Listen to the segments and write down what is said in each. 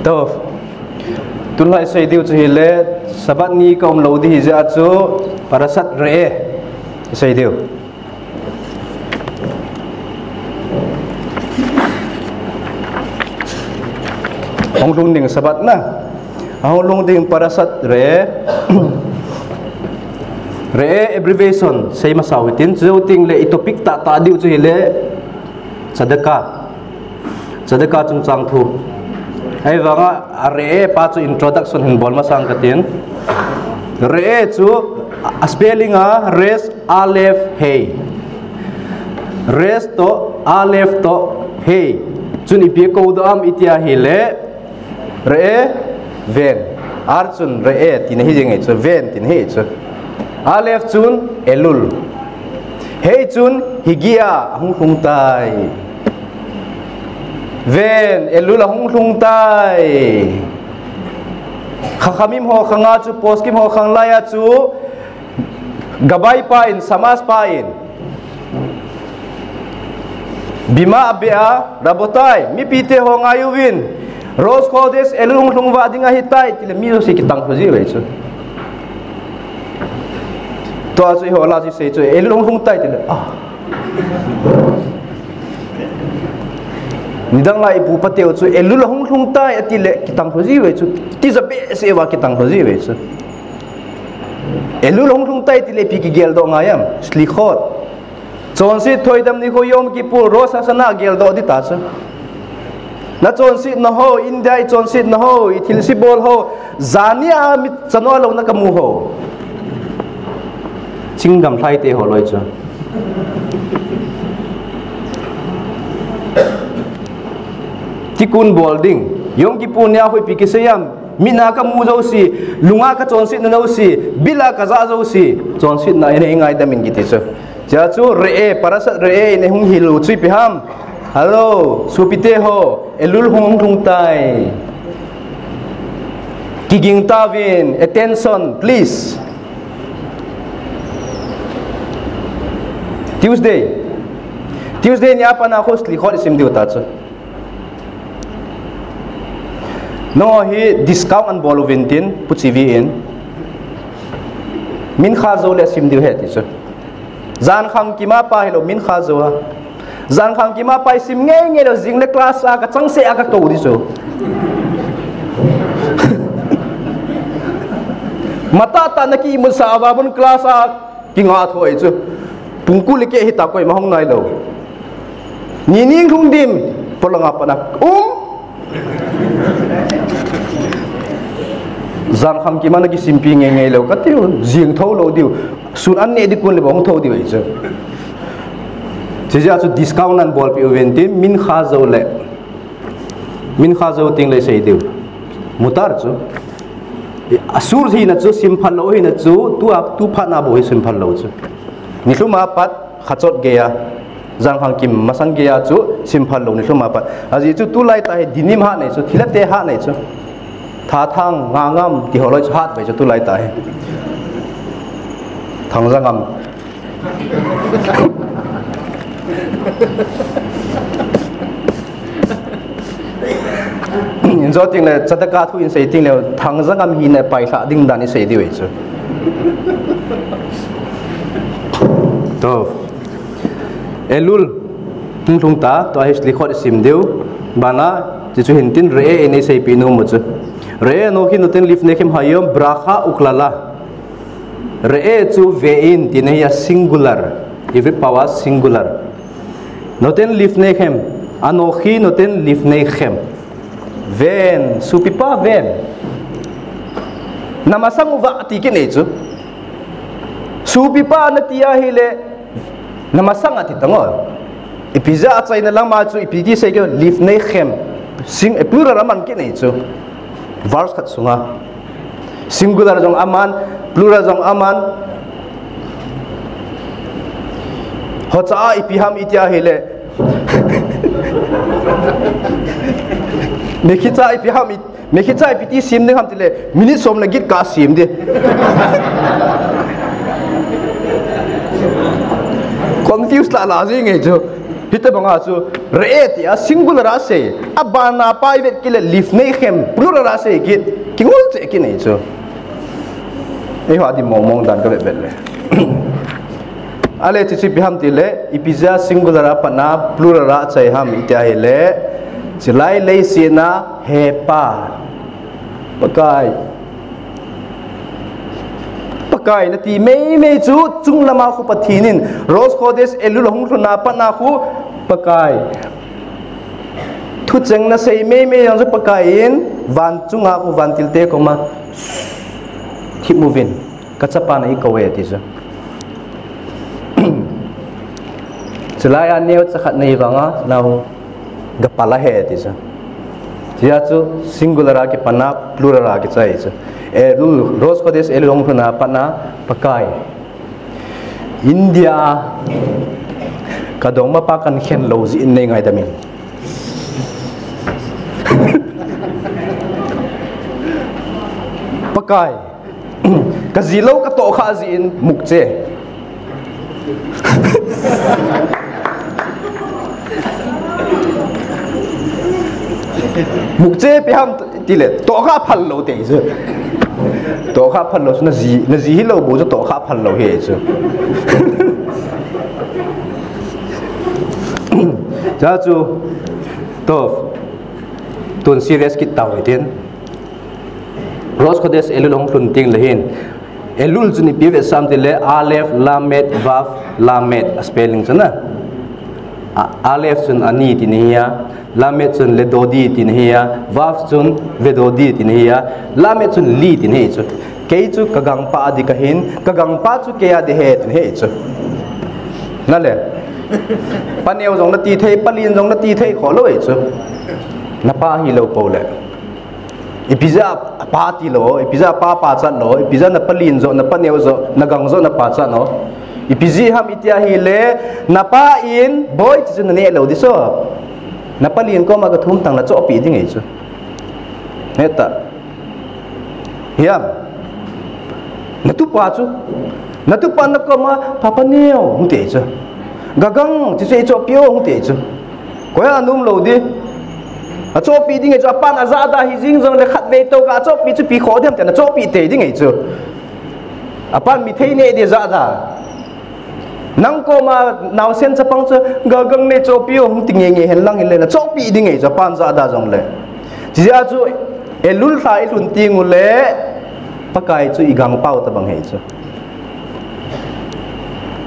to tulai sei diu chu hi le sabat ni ka lo di hi ja chu parasat re sei diu hong lung ding sabat na hong lung ding parasat re re abbreviation sei ma sawitin chu ting le topic ta diu chu hi le sadaka chung chang thu ai wanga re pa chu introduction hin bol ma sang katin re chu spelling a res aleph hey res to aleph to hey chun ipi ko do am itia hi le re ven ar chun re tin hi jeng chu ven tin hi chu aleph chun elul hey chun higia hung tai ven elul hung tai khakhamim ho khanga chu poskim ho khang laya chu gabai pa in samas pa in bima abia rabotai mi pite ho ngayuwin ros khodes elul hung wa dinga hitai tile mi so kitang khoji we chu to asu ho la ji se chu elul hung tai tile nidang lai pu pateu chu elul hung tai atile kitang khoji we chu ti za be se wa kitang khoji we chu elul hung tai tile pi ki gel do ngayam slikhot chon si thoidam ni ko yom ki pu rosa sana gel do di ta chu na chon si na ho india chon si na ho ithil si bol ho zania mit chano lo na kamu ho chingam thlai te ho loi chu tikun bolding yom ki punya hoi pi ki sayam mina ka mu zo si lunga ka chon sit na no si bila ka za zo si chon sit na ene ngai da min ki ti chu ja chu re parasat re ne hung hilu chui pi ham hello supite ho elul hung tai kiging tawin attention please Tuesday ni apa na host li khol sim diu ta chu no hi discount an bolu vintin puchi vi in min kha zo le sim diu he ti chu zan kham ki ma pa hello min kha zo ha zan kham ki ma pa sim nge lo jing le class a ka chang se a ka to di chu mata ta na ki mun sa ba bun class a ki nga thoi chu pungku le ke hi ta koi ma hong nai lo ni ning thung dim polanga pa na zan kham ki mana ki simpi nge lo ka tiu jing tho lo diu sun an ne di kun le bong tho di wei chu ja chu discount an bol pi event min kha zo ting le sei diu mutar chu asur hi na chu simphal lo hi na chu tu pha na bo hi simphal lo chu ni thuma pat khachot ge ya zang khang kim masang ge ya chu simphal lo ni thuma pat aji chu tu lai ta he dinim ha nei chu thilate ha nei chu tha thang ngam ti holoi hat bai chu tu lai ta he thang jangam in zo ting le chadaka thu in sei ting le thang jangam hi ne pai tha ding dan ni sei di wei chu to elul tung ta to hi likhot sim deu bana chi chu hintin re ene sei pinu mu chu re no hi noten lif nekim hayom brakha uklala re chu vein tineya singular every power singular noten lif nekem anohi noten lif nekem ven supipa ven namasang uva atikin e chu supipa na tia hile namasang ati tango ipiza atsai na lang ma chu ipiki sei ke lif nekem sing plural aman ke nei chu verse khat sunga singular jong aman plural jong aman hocha ipiham itia hele mekhicha ipiham mekhicha ipiti sim ne ham tile minute som la git ka sim de confused la la ji nge jo hita banga chu re ti a singular a se abana private kile lift nei khem plural a se ki kingul che ki nei chu ei wa di mong dan ka be le ale chi biham ti le ipiza singular a pana plural a chai ham itia hele chilai lei sina he pa pakai na ti mei chu chung lama khu pathinin rose codes elul hong thuna pana khu pakai thu cheng na sei mei yang chu pakai in van chunga khu van tilte koma keep moving kachapa na ikawe ti cha chilai aneu chakhat nei wanga nau gapala he ti cha dia chu singular ke pana plural ke chai cha elul rose codes elul hong thuna pana pakai India kadong mapakan khen lo ji in nei ngai damin pakai kazilo ka to kha ji in mukche mukche pe ham tile to kha phal lo te ju to kha phal lo na ji hi lo bo ju to kha phal lo he ju ja chu to tun serious ki taw den rose codes elul hong thun ting lehin elul juni pive sam tile alef lamet vav lamet spelling chana alef chun ani tin hiya lamet chun ledodi tin hiya vav chun vedodi tin hiya lamet chun li tin he chu kei chu kagang pa adi kahin kagang pa chu ke adi he tin he chu na le paneu jong na ti thei palin jong na ti thei kholo e chu na pa hi lo po le ipiza pa ti lo ipiza pa chan lo ipiza na palin zo na paneu zo na gang zo na pa chan no ipizi ham itia hi le na pa in boy chu na ne lo di so na palin ko ma ka thum tang na cho pi ding ei chu heta hiam na tu pa chu na tu pa na ko ma papa neo hung te chu gagang chi se cho pio hung te chu ko ya num lo di a cho pi ding ei chu pan a za da hi jing jong le khat ve to ka cho pi chu pi kho dem te na cho pi te ding ei chu a pan mi thei ne de za da nang ko ma naw sen cha pang chu gagang ne cho pio hung ting nge hen lang le na cho pi ding ei chu pan za da jong le ji a chu elul tha ilun ting u le pakai chu igang pau ta bang hei chu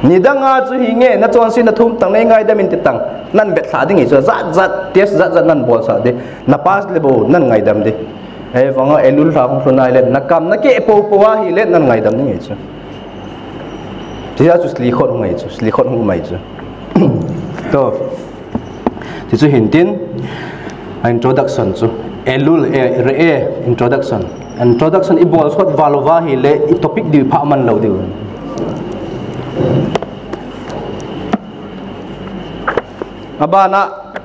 nidanga chu hinge na chon sin na thum tang nei ngai da min ti tang nan bet tha ding ei chu zat tes zat nan bol sa de na pas le bo nan ngai dam de e wanga elul tha khong thunai le na kam na ke po wa hi le nan ngai dam ding ei chu dia chu sli khot ngai chu sli khot ngai mai chu to ti chu hin tin introduction chu elul re introduction i bol khot valova hi le i topic di pha man lo di abana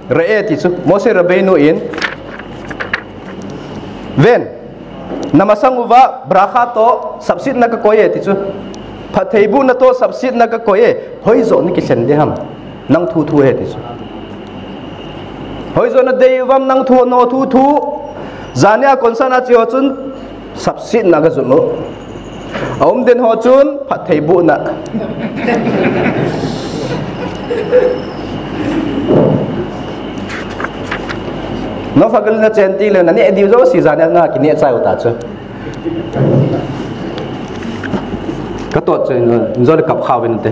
re ti chu Mose Rabbeinu in ven namasanguwa brakha to subsit na ka koye ti chu phatheibu na to subsit na ka koye hoi zo ni ki sen de ham nang thu he ti chu hoi zo na deivam nang thu no thu zania konsana chi ho chun subsit na ga zulo om den ho chun phatheibu na no fagal na chenti le na ni edi zo si zania na ki ne chai uta chu ka to chen zo le kap khawin te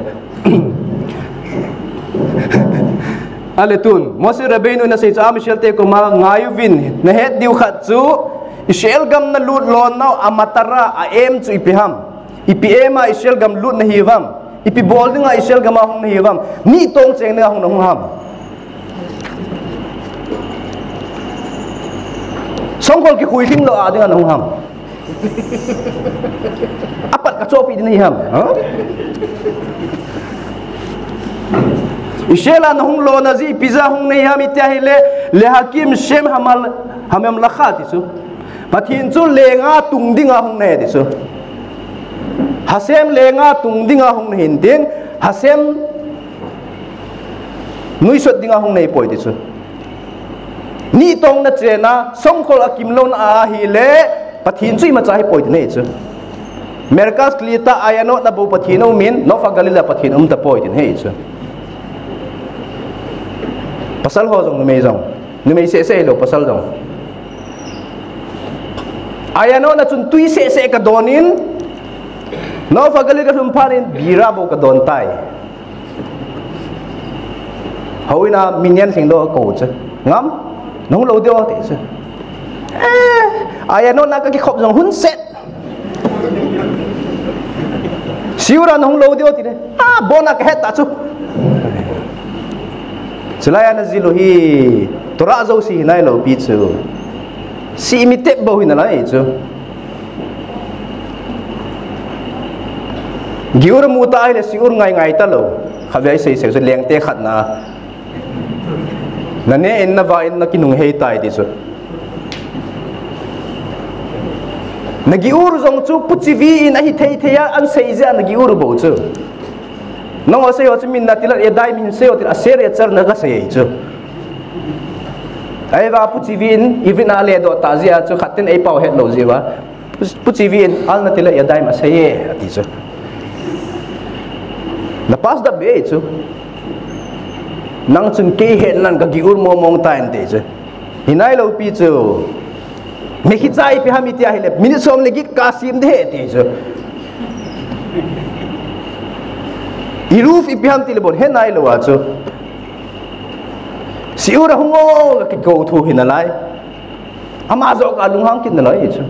ale tun Mose Rabbeinu na sei cha Michel te ko ma ngayu vin na het diu khat chu Israel gam na lut lon naw amatara a em chu ipiham ipema Israel gam lut na hiwam ipi bolding a Israel gam hong na hiwam ni tong cheng na hong na hong ham songkol ki khui thing lo a ding an hong ham apat ka chopi din hi ham Ishela na hung lo na zi pizza hung nei ham itahile le hakim shem hamam lakhati su pathin chu lenga tungdinga hung ne disu hasem lenga tungdinga hung hin tin hasem nuôi xuất dinga hong nei poi ti chu ni tong na chena song khol akim lon a hi le pathin chui ma chai poi ti nei chu merkas klita ayano na bu pathino min no fagalila pathin ta poi ti nei chu pasal ho jong nu mei se lo pasal jong ayano na chun tui se ka donin no fagali ka thumpanin bira bo ka don tai hoina minyan sing do ko che ngam nong lo dio te che ayano na ka ki khop jong hun set siura nong lo dio ti ne bona ka het ta chu selaya na zilu hi tora zo si nai lo pi chu si mi te bo hin lai chu giur mu ta ai le siur ngai ta lo khabai sei se leng te khat na nane en na va en na kinung hei tai ti chu na giur zong chu puchi vi in a hi thei an sei ja na giur bo chu nong o sei ho min na tilat e dai min sei o til a ser e char na ka sei chu ai va puchi vi in even ale do ta zia chu khatin ei pau het lo jiwa puchi vi in al na tilat e dai ma sei e ati chu na pas da be chu nang chun ke hen lan ka giur mo mong tain te chu hinai lo pi chu me khi chai pi hami tia hile min som le gi kasim de te chu iruf ipiham tilbon henai lo wa chu siura hungo ki go thu hinalai ama zo ka lunghang kin nalai chu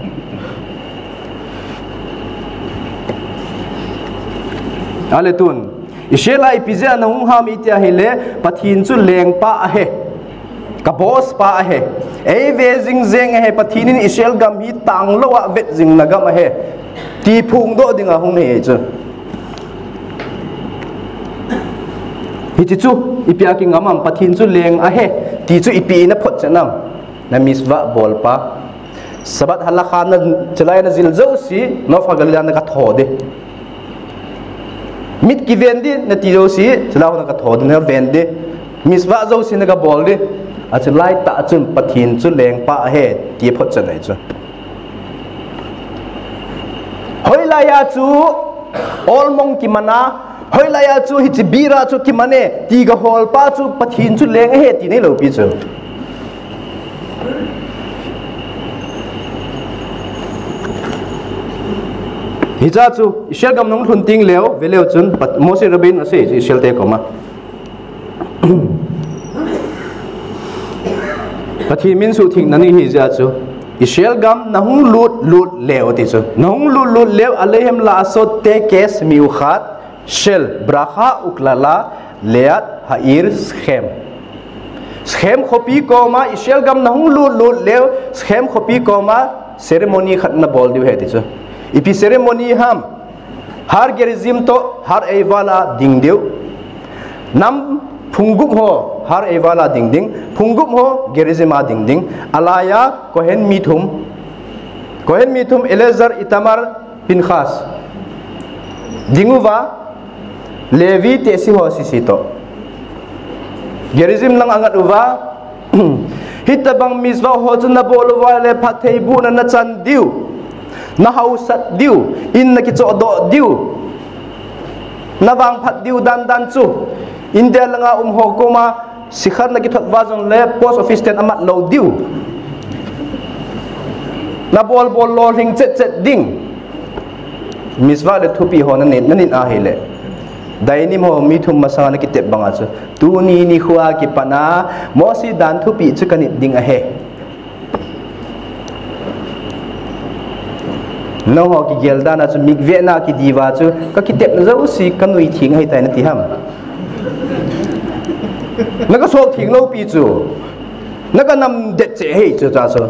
ale tun ishela ipizia na hung ham itia hile pathin chu leng pa a he ka boss pa a he ei ve jing zeng he pathinin ishel gam hi tang lo wa vet jing na gam a he ti phung do dinga hung nei chu hi chu ipia ki ngamam pathin chu leng a he ti chu ipi na phot chanam na miswa bol pa sabat halakha na chalai na zil zo si no fagalila na ka thode mit ki vendi na ti zo si chala na ka thode na vendi miswa zo si na ka bol de a chalai ta chun pathin chu leng pa a he ti phot chanai chu hoila ya chu olmong ki mana hoila ya chu hi bira chu ki mane ti ga hol pa chu pathin chu leng he ti nei lo pi chu hi cha chu ishel gam nong thun ting leo veleo chun mosi rabin ase ishel te koma pathi min su thing nani hi ja chu ishel gam nahung lut leo ti chu nahung lut leo alehem la so te kes miu khat shel bracha uklala leat hair schem khopi koma ishel gam nahung lut leo schem khopi koma ceremony khat na bol diu he ti chu ipi ceremony ham har gerizim to har evala ding diu nam phungup ho har evala ding ding phungup ho gerizima ding ding alaya kohen mithum eleazar itamar pinchas dinguwa levi tesi ho sisito gerizim lang angat uwa hitabang miswa ho chuna bolwa le phathei bu na chan diu na hausat diu in na ki cho do diu na wang phat diu dan chu india langa ho koma sikhar na ki thot wajong le post office ten amat lo diu na bol lo hing chet ding miswa le thupi ho na nin a hele dainim ho mithum masanga na ki tep banga chu tu ni khuwa ki pana mosi dan thupi chu kanit ding a he no ho ki gelda na chu mikve na ki diwa chu ka ki tep na zo si kanui thing hai tai na ti ham naga so thing lo pi chu naga nam de che hei chu cha so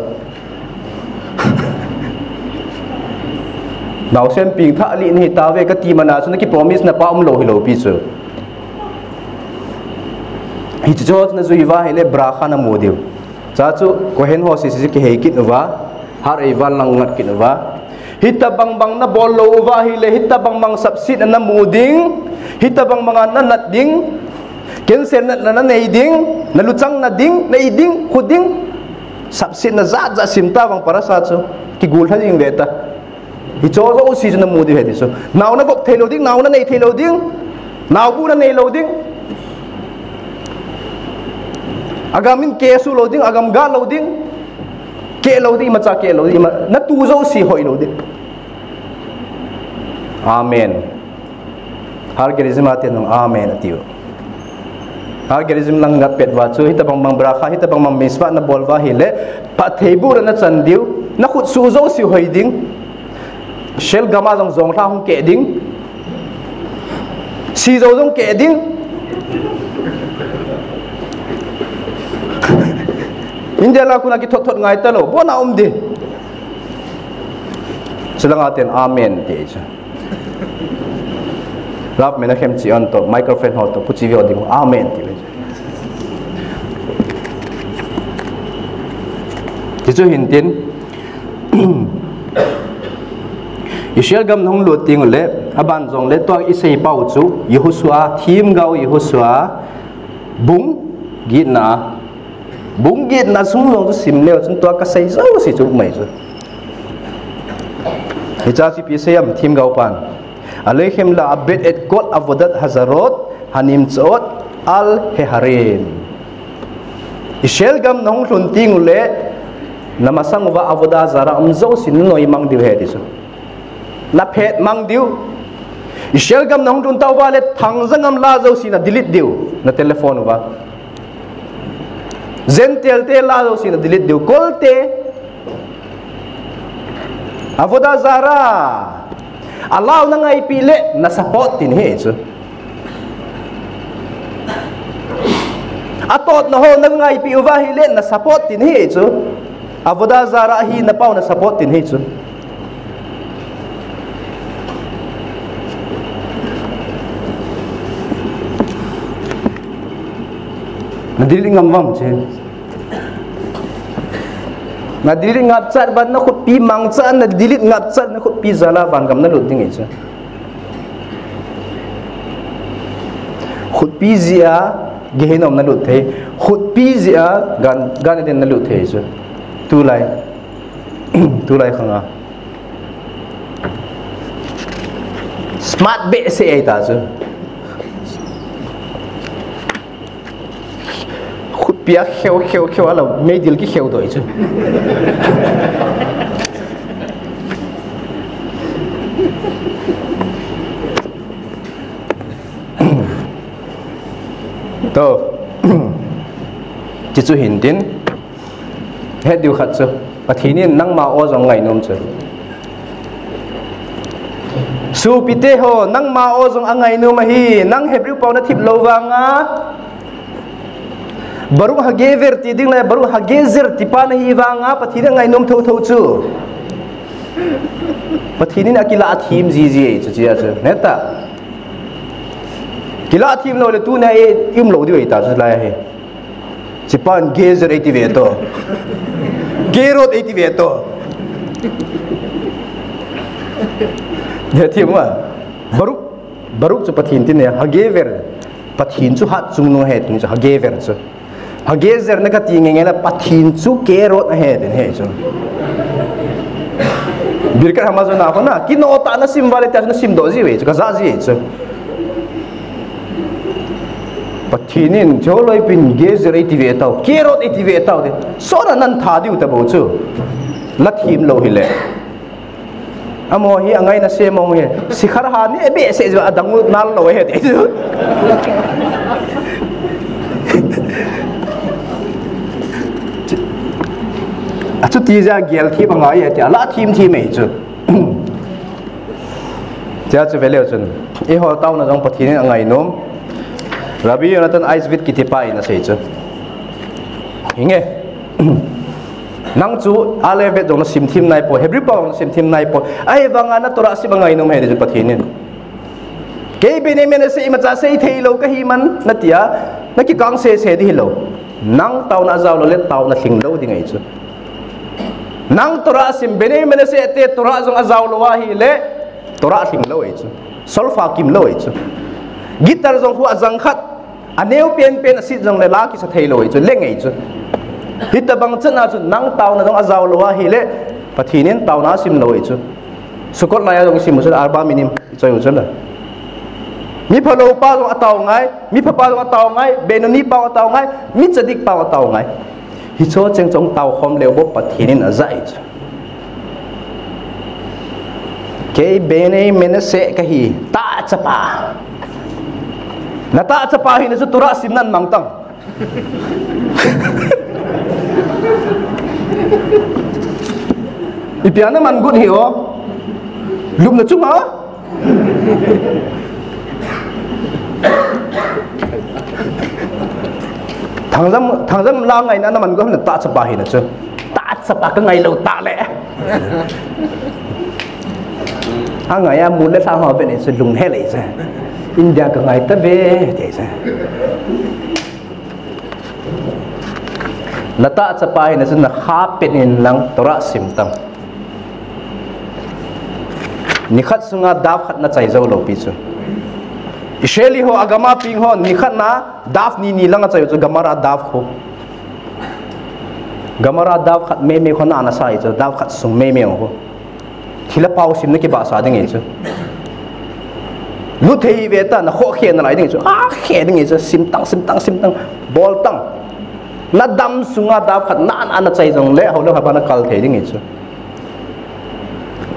naw sem ping tha li ni ta ve ka ti mana chu na ki promise na pa lo hi lo pi chu hi chu na zu hi wa hele brakha na mo diu cha chu ko hen ho si ki hei kit wa har ei wal lang ngat kit wa hita bang na bol lo wa hi le hita bang sabsit na muding hita bang mga na nat ding cancer na nei ding na luchang na ding nei ding khuding sabsin na za simta bang parasa chu ki gul ha ding veta hi cho zo si na mu di he di so naw na gok thelo ding naw na nei thelo ding naw bu na nei lo ding agamin kesu lo ding agam ga lo ding ke lo ding macha ke lo ding na tu zo si hoi lo ding amen har gerizim aten nong amen atiu har gerizim lang ngat pet wa chu hitabang mang brakha hitabang mang miswa na bolwa hile pa theibu na chandiu na khut su zo si hoi ding shel gama jong jong tha hong ke ding si zo jong ke ding India la kuna ki thot ngai ta lo bona di silang aten amen ti cha lap mena khem chi on to microphone ho to puchi vi oding amen ti chu hin tin Israel gam nong lu ting le aban jong le to isei pau chu Yehoshua thim gau Yehoshua bung git na bung git na sung long tu sim leo chun to ka sei zo si chu mai chu hi cha si pi seam thim gau pan alehem la abet et kot avodat hazarot hanim chot al heharim Israel gam nong hlun ting le namasang wa avoda zara zo sin noi mang diu he di chu na phet mang diu Israel gam nong tun taw wa le thang zangam la zo si na delete diu na telephone wa zentel te la zo si na delete diu call te avoda zara allow na ngai pile na support tin he chu atot na ho na ngai pi uwa hi le na support tin he chu avoda zara hi na pau na support tin he chu na dili ngamwam che na dili ngap chat ban na khut pi mang chat na dili ngap chat na khut pi zala van gam na lut ding che khut pi zia gehenom na lut the khut pi zia gan den na lut the che tu lai khanga smart be se ai ta che pia kheu ala medil ki kheu doi chu to chi chu hin tin he diu khat chu pathini nang ma o jong ngai nom chu su pite ho nang ma o jong angai no ma hi nang hebrew pau na thip lowanga baru hagever ti ding la baru hagezer ti pa na hi wanga pathina ngai nom tho chu pathini na kila athim ji chu chia chu neta kila athim lo le tu na e im lo di ta chu la he chipan gezer 80 veto gerot 80 veto ne thi ma baru chu pathin tin ne hagever pathin chu hat chung no he tin chu hagever chu hagezer na ka tingenge la pathin chu kerot he den he chu birkar hamazo na ko na kino ta na sim wale ta na sim do ji we chu ka za ji chu pathinin joloi pin gezer 80 ve taw kerot 80 ve taw de so na nan tha diu ta bo chu la thim lo hi le amo hi angai na se mo he sikhar ha ni ebe se jo adangu nal lo he de chu achu ti ja gel thi banga ye ti ala thim thi me chu ja chu vele chun e ho taw na jong pathin angai nom rabi yonatan ice vit ki ti pai na sei chu hinge nang chu ale ve dong sim thim nai po hebri pa sim thim nai po ai banga na tora si bangai nom he de pathin ke be ne me na se ma cha sei thei lo ka hi man na tia na ki kang se di lo nang taw na zaw lo le taw na thing lo di ngai chu nang tora sim bene mene se te tora jong azaw lo wa hi le tora thing lo chu solfa kim lo chu gitar jong hu azang khat aneu pen asit jong le la ki sa thailoi chu lengei chu hita bang chana chu nang taw na dong azaw lowa hi le pathinin taw na sim loi chu sukot la ya dong sim chu arba minim choi chu la mi phalo pa dong ataw ngai mi phapa dong ataw ngai benoni pa ataw ngai mi chadik pa ataw ngai hi cho cheng chong taw khom leo bo pathinin azai chu ke bene mena se ka hi ta chapa na ta chapa hi na chu tura sim nan mangtang ipiana man gut hi o lum na chung ha thang la ngai na man go na ta chapa hi na chu ta chapa ka ngai lo ta le angai ya mun le sa ho ve ne chu lung he le cha India ka ngai ta ve te cha nata chapa hi na chu na kha penin lang tora sim tang nikhat sunga daf khat na chai zo lo pi chu isheli ho agama ping ho nikhat na daf ni lang chai chu gamara daf ho gamara daf khat me kho na na sai chu daf khat sung me ho thila pau sim na ki ba sa ding e chu lu thei ve ta na kho khen na lai ding chu a khe ding e chu sim tang bol tang na dam sunga daf khat na na chai jong le ho lo ha ba na kal thei ding e chu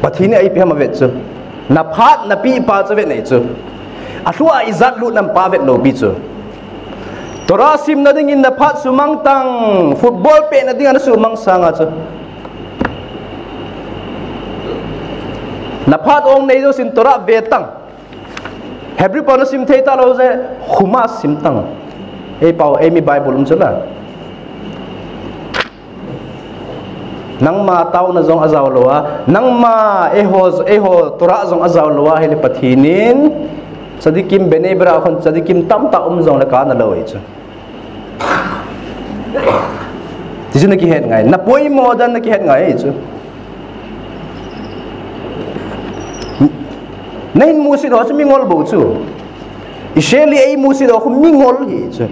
pathini ai phe ma vet chu na phat na pi pa cha vet nei chu a thua izat lu nam pa vet lo bi chu tora sim na ding in na phat sumang tang football pe na ding na sumang sanga chu na phat ong nei jo sin tora ve tang hebri pa na sim thei ta lo je khuma sim tang ei pau ei mi bible um chula nang ma taw na zong azaw lowa nang ma eho tora zong azaw lowa hele pathinin sadikim benebra khon sadikim tam ta zong la ka na loi chu tijuna ki het ngai na poi mo dan na ki het ngai chu nain musi do chu mingol bo chu isheli ei musi do khu mingol hi chu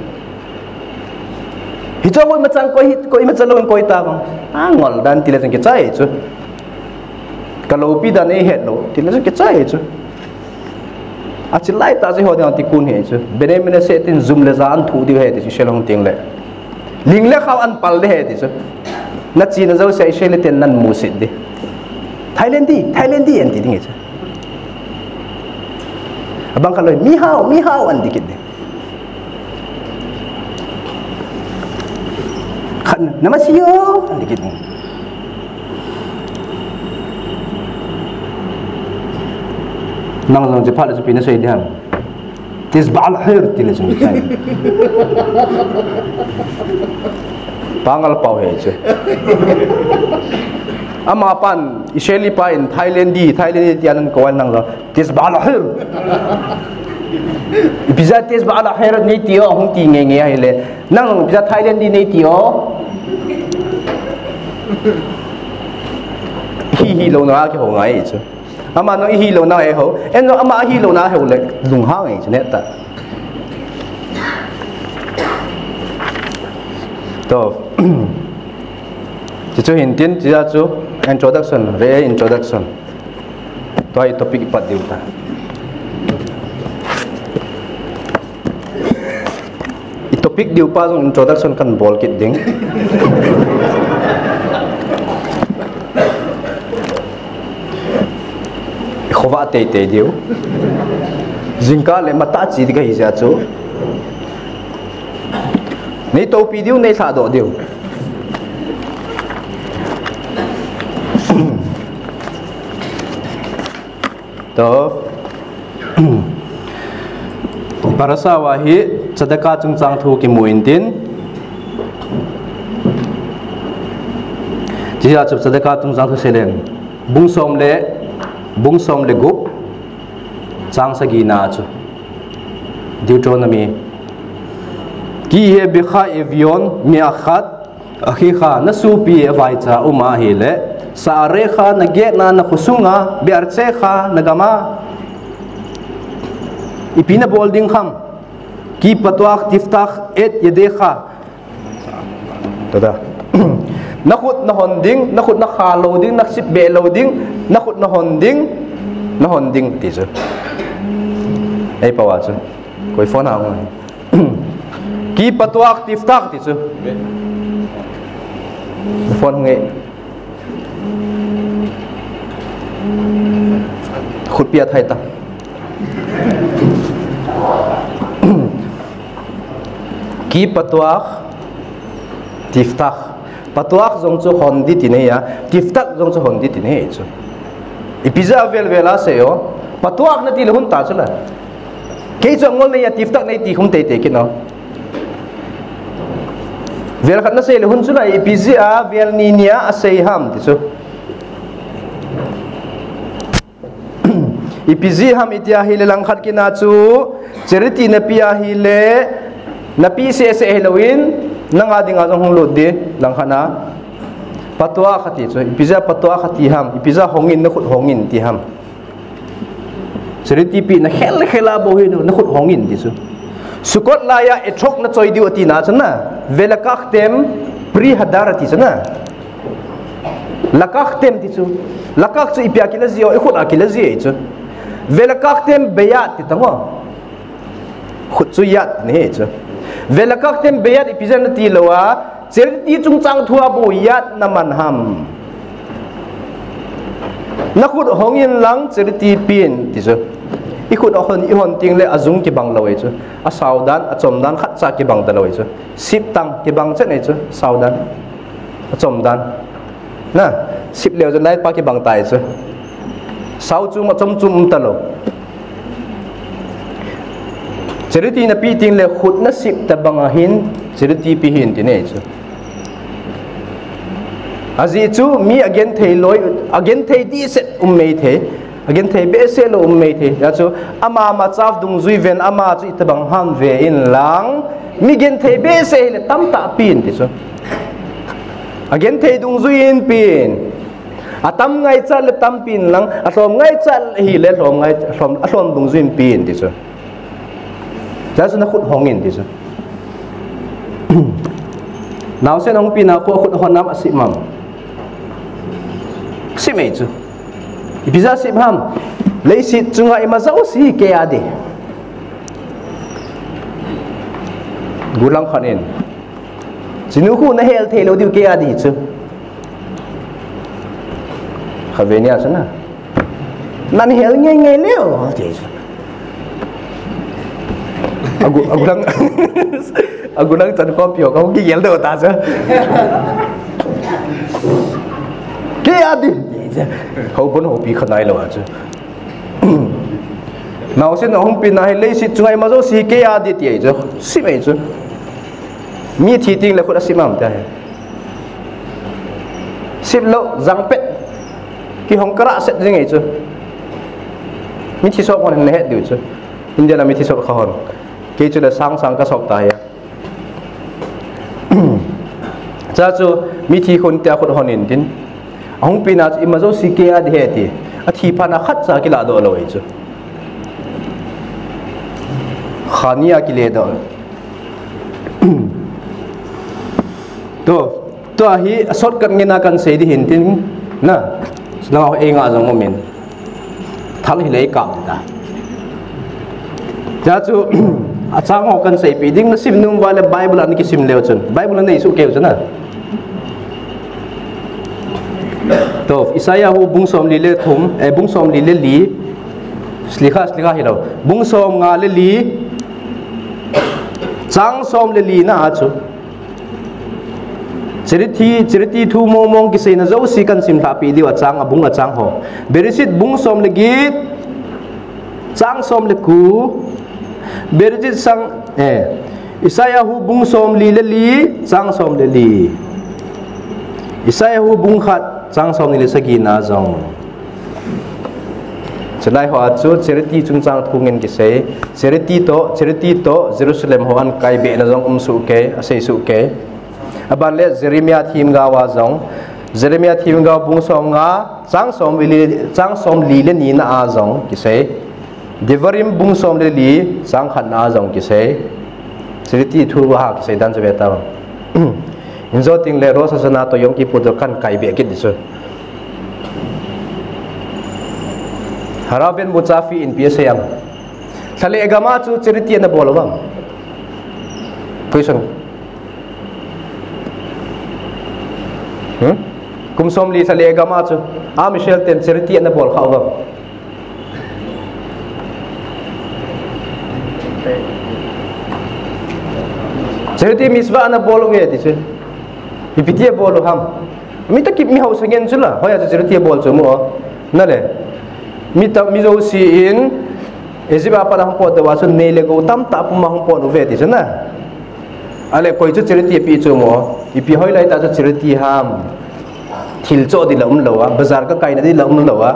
hi cho moi machang ko ma chalon koi ta bang angol dan tila jang ke chai chu kalau pi dan ei het lo tila jang ke chai chu achilai ta je ho dan ti kun he chu bene mene se tin zoom le zan thu di he ti shelong ting le ling le khaw an pal de he ti chu na chi na zo se shele ten nan musit di Thailand di en ti ding chu abang kalau mi hao an dikit de kan nama siyo an dikit ni nang nang je phala pina sei diam tisbal khair tile sung kai pangal pau he che ama pan isheli pa in Thailand tianan ko nang lo tisbal khair biza tisbal khair ni tio hong ti nge hele nang biza Thailand ni tio hi lo na ke ho ngai chu ama no hi lo na e ho en no ama hi lo na ho le lung ha ngai chu ne ta to chu hin tin chi ja chu introduction to ai topic pat diu ta i topic diu pa jong introduction kan bol kit ding khowa te diu jingka le mata chi di ga hi ja chu nei to pi diu nei sa do diu to para sa wahi sadaka chung chang thu ki muin tin ji ya chup sadaka chung chang thu selen bung som le gup chang sa gi na chu Deuteronomy ki he bi kha evion mi akhat akhi kha na su pi vai cha uma hi le sa re kha na ge na khusunga bi ar che kha na gama ipina bolding kham ki patuak tiftach et yedekha tada nakhut na honding nakhut na khalo ding naksip be lo ding nakhut na honding ti chu ai pawa chu koi phone ha ki patuak tiftach ti chu phone nge khut pia thai ta ki patuak tiftach patuak zong chu hondi tine ya tiftach zong chu hondi tine chu ipiza vel vela seo patuak na ti lehun ta chula ke chu ngol ne ya tiftach nei ti khum te te ki no vel khat na se lehun chula ipizia vel ni nia asei ham ti chu ipizi ham itia hi le lang khat ki na chu charity na pia hi le na pi se se Halloween nanga dinga jong hong lo de lang khana patwa khati chu ipiza patwa khati ham ipiza hongin na khut hongin ti ham charity pi na khela bo hi na khut hongin ti chu sukot la ya ethok na choi di oti na chana velakak tem pri hadarati chana lakak tem ti chu lakak chu ipia kila zio e khut akila zi chu velakak tem beyat ti tango khut chu yat ne chu velakak tem beyat ipizan na ti lawa charity chung chang thua bo yat na manham na khut hongin lang charity pin ti chu i khut hon i hon ting le azung ki bang lawai chu a saudan a chomdan khat cha ki bang da lawai chu sip tang ki bang chen nei chu saudan a chomdan na sip leo jan lai pa ki bang tai chu sau chu ma chom ta lo charity na pi ting le khut na sip ta bang hin charity pi hin ti nei chu azi chu mi again thei loi again thei di set mei the again thei be se lo mei the ya chu ama ma chaf dung zui ven ama chu itabang ham ve in lang mi gen thei be se le tam ta pin ti chu again thei dung zui in pin atam ngai cha le tam pin lang asom ngai cha hi le rom ngai rom asom dung zui in pin ti chu ja chu na khut hongin ti chu nào sẽ nông pin nào có khut hon nam asip mam si mei chu ibiza sip ham lấy sit chunga ima zau si ke ade gulang khanin chinu khu na hel thelo diu ke adi chu khavenia chana nan hel ngai ngai leo agulang chan kopio kau ki yel do ta cha ke adi hậu bốn hậu bị khẩn này rồi chứ nào xem nó không bị này lấy xịt chúng ai mà rồi xịt cái gì thì chứ xịt mấy chứ mi thì tiếng là có đã xịt mà không thấy xịt lộ răng pet cái hông cả sẽ như vậy chứ mi thì sọc còn hết điều chứ India là mi thì sọc khó cái chứ là sang cái sọc tài cha chứ mi thìคนแต่คนหนินtin ông pina imazo sikia de heti athi pana khat sa kila do loi chu khania kile do to hi sort kan ngena kan sei di hin tin na lao e nga jong momen thal hi le ka ta ja chu achang ho kan sei pi ding na sim num wala bible an ki sim leo chun bible nei su keu chana to Isayahu bungsom lile thum bungsom lile li slikha hi lo bungsom nga le li chang som le li na achu charity thu mong ki sei na zo si kan sim tha pi diwa chang abung a chang ho berisit bungsom le git chang som le ku berisit sang Isayahu bungsom lile li chang som le li Isayahu bung khat chang som ni le sagi na zong chalai ho chu charity chung chang thungen ki se charity to Jerusalem ho an kai be na zong su ke asei su ke aban le Jeremiah thim ga wa zong Jeremiah thim ga bung som nga chang som li le ni na a zong ki se Devarim bung som le li chang khat na zong ki se charity thu wa ha sai dan se beta inzo ting le rosa sana to yom ki pu do kan kai be kit disu haraben muchafi in ps yang thale agama chu charity na bolawam question kumsom li thale agama chu a michel ten charity na bol khawam charity miswa na bol we disu ipitie bol ham mi ta kip mi haus ngen chula hoya charity bol chu mo na le mita mizo si in eziba pa lang po dawa so nele go tam ta pu mahong po no veti sana ale koi chu charity pi chu mo ipi hoi lai ta chu charity ham thil cho di lom lowa bazar ka kai na di lom lowa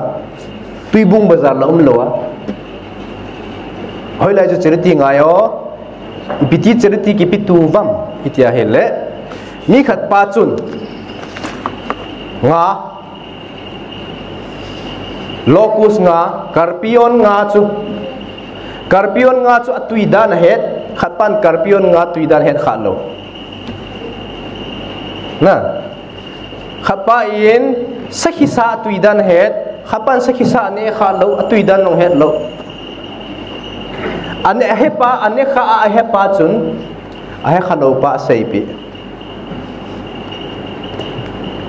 tuibung bazar lom lowa hoi lai chu charity ngayo ipi ti charity ki pi tu vam itia hele mi khat pa chun nga locus nga karpion nga chu atuidan het khatpan karpion nga tuidan het khalo na khapa in sakhisa atuidan het khapan sakhisa ne khalo atuidan nong het lo ane hepa ane kha a hepa chun a he khalo pa saipi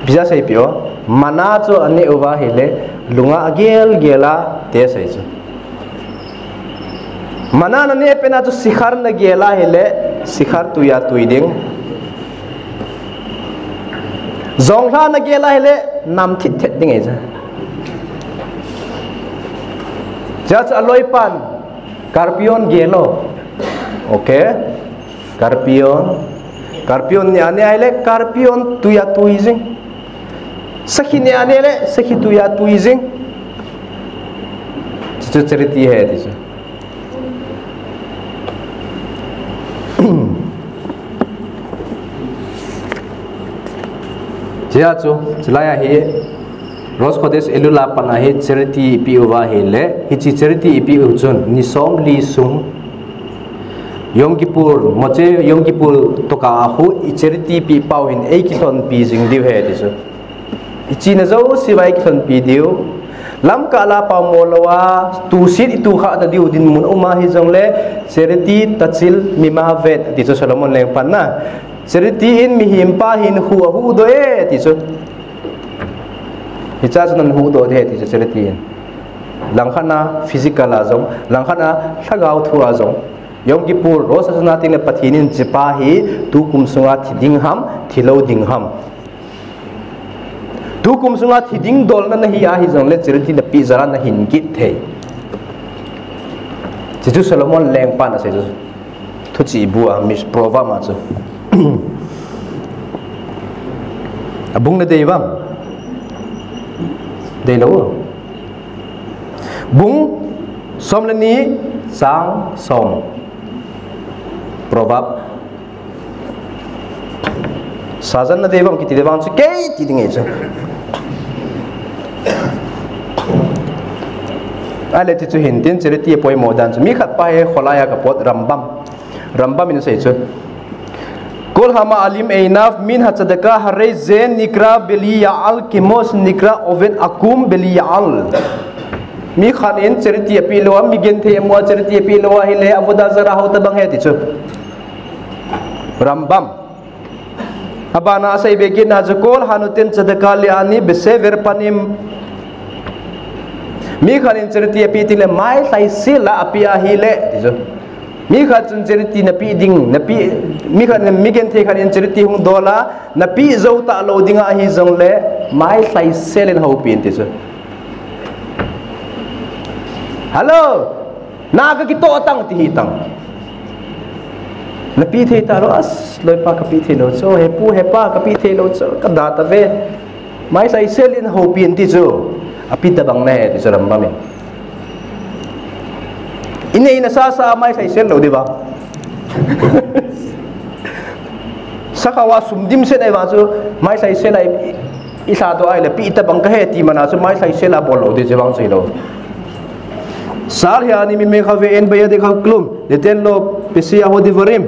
bisa saipi o mana chu ane uwa hele lunga agel gela te sai chu mana na ne pena chu sikhar na gela hele sikhar tu ya tuiding zongla na gela hele nam thit thet ding ai ja cha aloi pan karpion gelo okay karpion ni ane hele karpion tu ya tuizing sakhi ne ane le sakhi tu ya tuizing chu charity hai disu jia chu chilaya hi Rose Kodes elula pana hi charity pi uwa hele hi chi charity pi u chun ni som li sung Yom Kippur moche Yom Kippur to ka hu i charity pi pau hin ei ki thon pi jing diu he disu ichi na zo siwai ki thon pi diu lam ka la pa molawa tu sit itu kha da diu din mun uma hi jong le charity tachil mima vet ti so Solomon leng pan na charity in mi him pa hin hu do e ti so hicha nan hu do de ti so charity in langkhana physical azong langkhana thagau thu azong Yom Kippur rosa natin na pathinin jipahi tu kumsunga thiding ham thilo ding ham tu kumsunga thiding dol na hi a hi jong le charity na pi zara na hin git the chichu Solomon leng pa na se thu chi bua mis prova ma chu abung na deiwam deilo bung somlani sang som proverb sajan na devam kiti devam chu ke ti ding chu ale ti chu hintin charity poi modan chu mi khat pa he kholaya ka pot rambam in sei chu kol hama alim einaf min hachadaka hare zen nikra belia al kimos nikra oven akum belia al mi khan in charity api lo mi gen the mo charity api lo hile abuda zara ho ta bang he ti chu rambam abana sai begin na zakol hanutin sadaka li ani besever panim mi khan in charity api ti le mai sai sila api a hile ti chu mi khan chun charity na pi ding na pi mi khan mi gen the khan in charity hung dola na pi zo ta lo dinga hi jong le mai sai selen ho pin ti chu hello naga kito tang ti hitang na pi the ta ro as loi pa ka pi the lo so he pu he pa ka pi the lo so ka data ve mai sai selin ho pin ti chu api ta bang ne ti saram ba me ina sa mai sai sel lo di ba sakawa sumdim se nai wa chu mai sai sel ai isa do ai le pi ta bang ka he ti mana chu mai sai sel a bol lo de je bang sai lo sal ya ni mi me khave en baya de kha klum de ten lo pesia ho di varim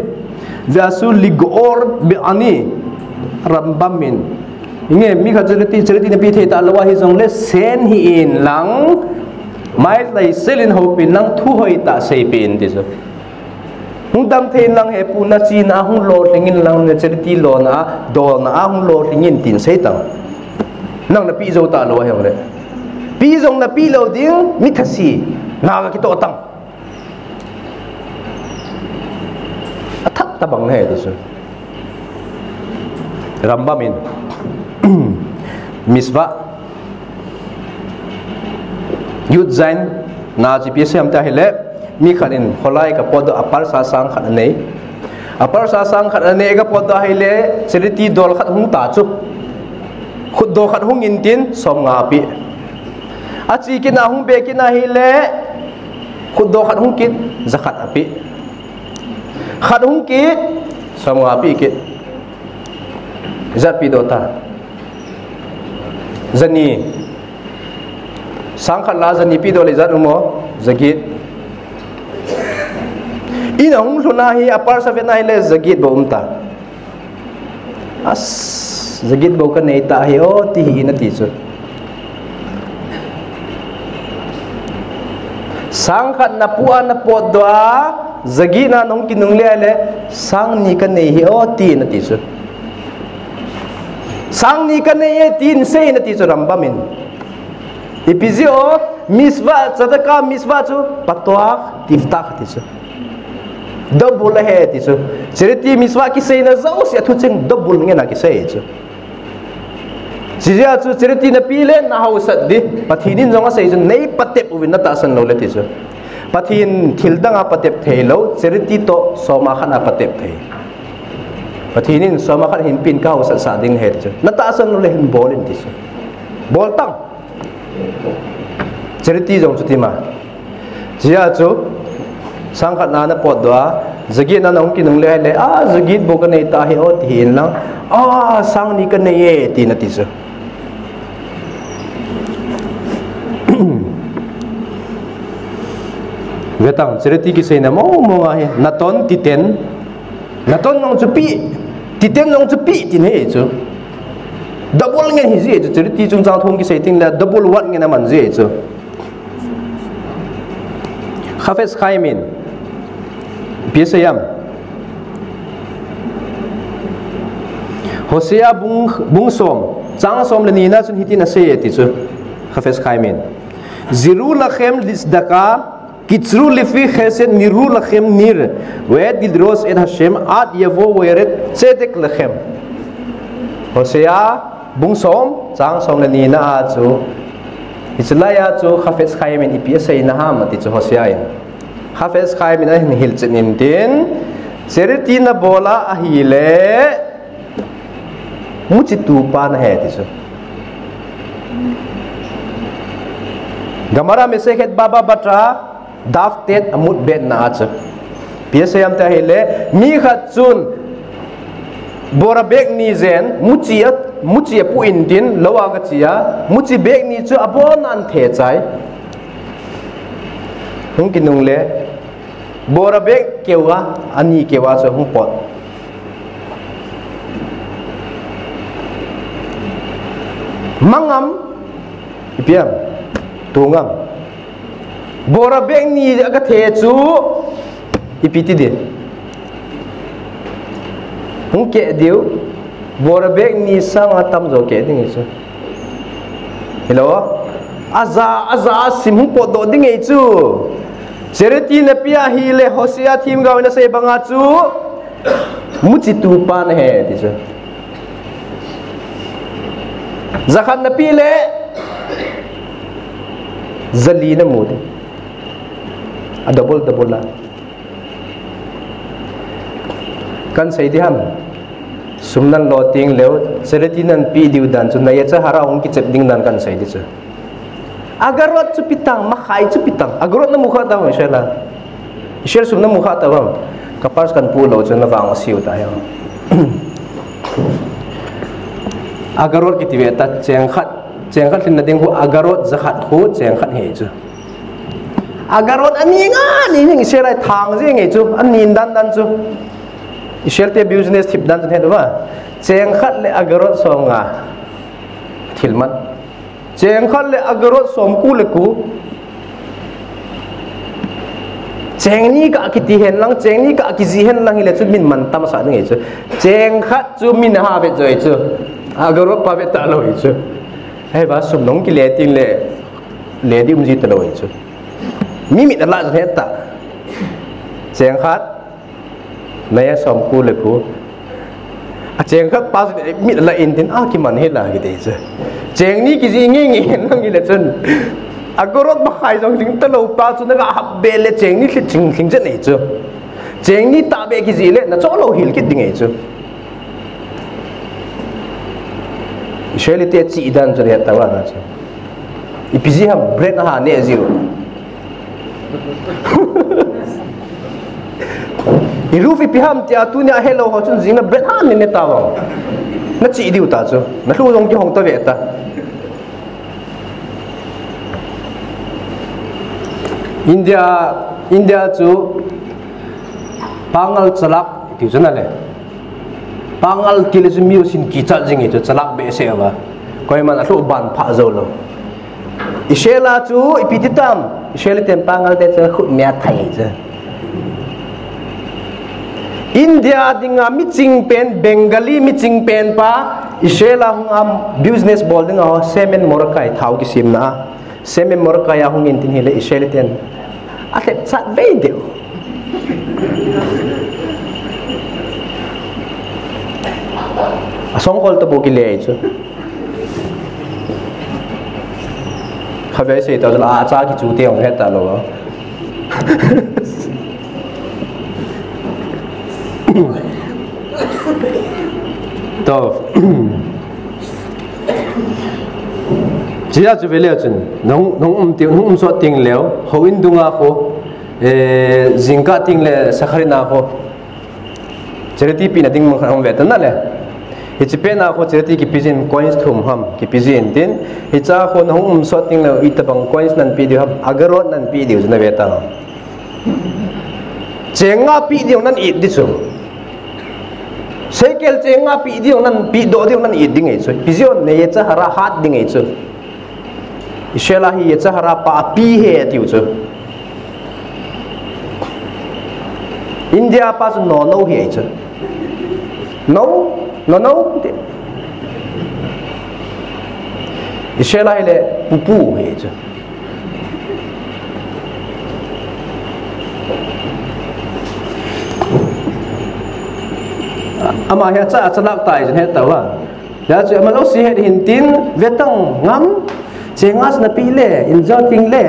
Vasu ligor bi ani rambamin. Inge mi kha cerita na pi the ta lawa hi jong le sen hi in lang mai lai selin ho pin lang thu hoi ta sei pin ti so. Hung dam the lang he pu na chi na hung lo ringin lang ne cerita lo na do na hung lo ringin tin sei tang. Nang na pi zo ta lawa he le. Pi jong na pi lo ding mi thasi na ga ki to tang. Athak ta bang he ti so. Rambamin miswa yud zain na ji pi sem ta hele mi khanin kholai ka pod apar sa sang khat nei apar sa sang khat nei ka pod da hele seriti dol khat hung ta chu khud do khat hung in tin som nga pi achi ki na hung be ki na hele khud do khat hung kit zakat api khat hung kit som nga pi kit zat pi do ta zani sangkhat la zani pi do le zat umo zagit ina hung luna hi apar sa vet na le zagit bo umta as zagit bo ka nei ta hi o ti hi na ti chu sangkhat na puan na pod do zagi na nong kinung le sang ni ka nei hi o ti na ti chu sang ni kan ye tin sei na ti chu rambamin ipizio miswa sadaka miswa chu patwa tifta ti chu double he ti chu seriti miswa ki sei na zau se thu ching double nge na ki sei chu sija chu seriti na pile na hau sat di pathinin zonga sei chu nei patep uwin na ta san lo le ti chu pathin thildanga patep thelo seriti to soma khana patep thei pathinin sama khat hin pin ka ho sa ding het chu na ta san le hin bol in ti chu bol tang charity jong chu ti ma jia chu sang khat na na pot do zagi na nong ki nong le le zagi bo ka nei ta hi o ti hin lang sang ni ka nei e ti na ti chu vetang charity ki sei na mo nga he na ton ti ten na ton nong chu pi ti ten nong chu pi ti ne chu double nge hi je chu charity chung chang thong ki setting la double wat nge na man je chu khafes khaimin pisayam hosea bung som chang som le ni na chun hitin a se ti chu khafes khaimin ziru lachem lisdaka Kitzru lifi chesed niru lachem nir Wed gidros et Hashem ad yavo weret tzedek lachem Hosea bung som chang som le ni na a chu Itzlaya chu Chafetz Chaim in ipiasay na ham ati chu Hosea in Chafetz Chaim in ahin hilchin in din seriti na bola ahile muchitu pa na he ti chu Gamara meseket baba batra daftet amut bet na acha piasayam ta hele mi khat chun bora bek ni zen muchia pu indin lawa ga chia muchi bek ni chu abon an the chai hung kinung le bora bek kewa ani kewa chu hung pot mangam ipiam tungam bora bek ni aga the chu ipiti de hung ke diu bora bek ni sang atam zo ke ding chu hello aza sim hung po do ding e chu sereti na pia hi le Hosea thim ga na se banga chu muchi tu pa na he ti chu zakhan na pi le zali na mu a double la kan sei di ham sumnan loting leo sereti nan pi diu dan chu na ya cha hara hong ki chep ding dan kan sei di chu agarot chu pitang makhai chu pitang agarot na mukha ta mo shela shel sumna mukha ta bam kapars kan pu lo chu na wang siu ta yo agarot ki tiwe ta cheng khat lin na ding hu agarot zakhat khu cheng khat he chu agarot ani nga ni ning serai thang je nge chu anin dan chu Israel te business tip dan he wa cheng khat le agarot som nga thilmat cheng khat le agarot som ku le ku cheng ni ka ki ti hen lang cheng ni ka ki ji hen lang ile chu min man tam sa nge chu cheng khat chu min ha ve joi chu agarot pa ve ta lo hi chu hai ba sum nong ki le tin le di ji ta lo hi chu mi mi da la he ta cheng khat naya som ku le ku a cheng khat pa mi la in tin a ki man he la ki de chu cheng ni ki ji nge nge lang ile chun agorot ba khai jong ting ta lo pa chu na ga hab be le cheng ni ching thing chen nei chu cheng ni ta be ki ji le na cho lo hil ki ding ei chu sheli te chi dan chu ya ta wa na chu ipiji ha bread ha ne zero irufi piham tia tu nya hello ho chun jing na bread ha ne ta wa na chi diu ta chu na lu jong ki hong ta ve ta India chu pangal chalak ti chuna le pangal kilisi miu sin ki chal jing chu chalak be se wa koi man athu ban pha zo lo ishela chu ipititam ishela tem pangal te chu khut mya thai chu India dinga miching pen Bengali miching pen pa ishela hung am business building a semen morakai thau ki simna semen morakai a hung in tin hele ishela ten atlet sat video asong kol to boki le chu khabe se ta la cha ki chu te ong heta lo to chia chu vele chun nong so ting leo ho in dunga ko zinka ting le sakharina ko charity pi na ding mo kham vetan na le hichipena ko charity ki pizin coins thum ham ki pizin tin hicha ko nong so ting le itabang coins nan pi di ham agarot nan pi di na veta chenga pi di nan i di chu cycle chenga pi di nan pi do di nan i ding ei chu pizon ne ye cha hara hat ding ei chu ishela hi ye cha hara pa pi he tiu chu India pa no no he chu no ishela ile pupu he chu ama he cha chalak tai jen he tawa ya chu ama lo si he hin tin vetang ngam chengas na pi le injo ting le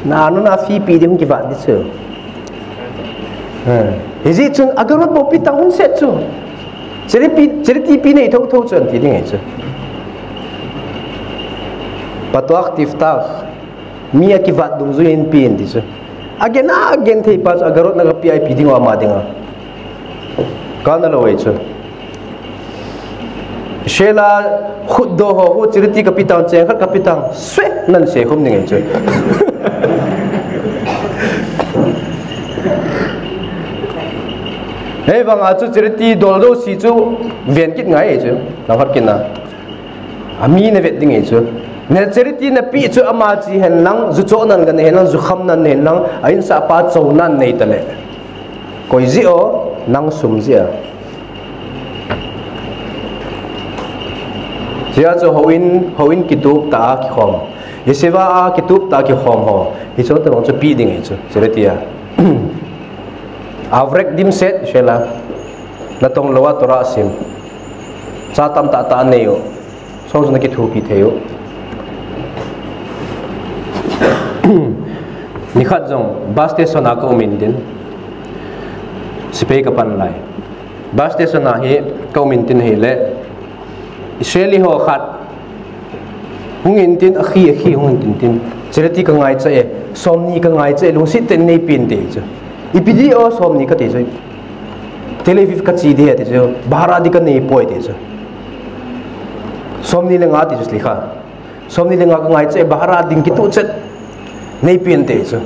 na no na fi pi dim ki va di chu hizi chun agarot bo pi ta hun set chu cheri pi nei thau chun ti ding ei chu patuak tiftaf mia ki va dung zu in pi in di chu again thei pa agarot na pi ai pi ding wa ma dinga kana lo ei chu shela khud do ho chiriti kapitan cheng khat kapitan swe nan se khum ning ei chu hey wang a chu chiriti dol do si chu ven kit ngai ei chu na khat kin na ami ne vet ding ei chu ne chiriti na pi chu ama chi hen lang zu cho nan gan hen lang zu kham nan hen lang ain sa pa chau nan nei ta le koi zi o nang sum zia Jia cho hoin kitub ta ki khom yeseva a kitub ta ki khom ho hi cho ta bang cho pi ding ei chu cheratia avrek dim set shela na tong lowa tora sim cha tam ta nei yo so na ki thu pi theyo ni khat jong bus station a ko min din sipe ka pan lai bus station a hi ko min tin hi le Israeli ho khat hungin tin akhi hungin tin cherati ka ngai che somni ka ngai che lu sit ten nei pin te chu ipidi o somni ka te chu Tel Aviv ka chi de te chu bahara di ka nei poi te chu somni le nga ti chu likha somni le nga ka ngai che bahara ding ki tu chet nei pin te chu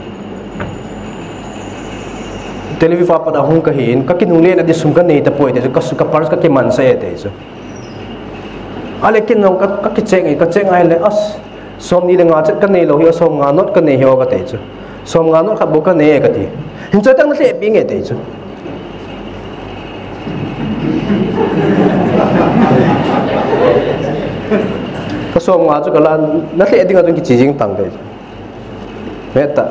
televifa pada hung kahin ka kinule na disum ka nei ta poi te ka su ka pars ka ke man sa te so ale kin nong ka cheng ai le as som ni le nga chat ka nei lo hi som nga not ka nei ho ka te so som nga not kha bo ka nei ka ti hin cha tang na le pi nge te so ka som nga chu ka la na le ding adun ki chi jing tang te beta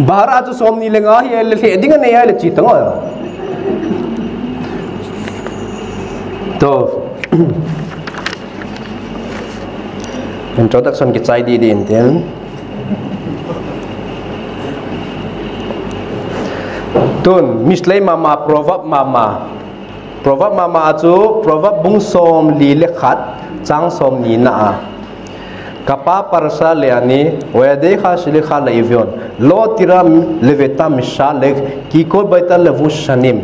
bahara chu som ni le nga hi le ding nei ai le chi tang to introduction ki chai di din ten tun mislei mama proverb mama chu proverb bung som li le khat chang som ni na kapa parsa le ani wede kha sili kha le ivion lo tira leveta misha le ki ko baita levu shanim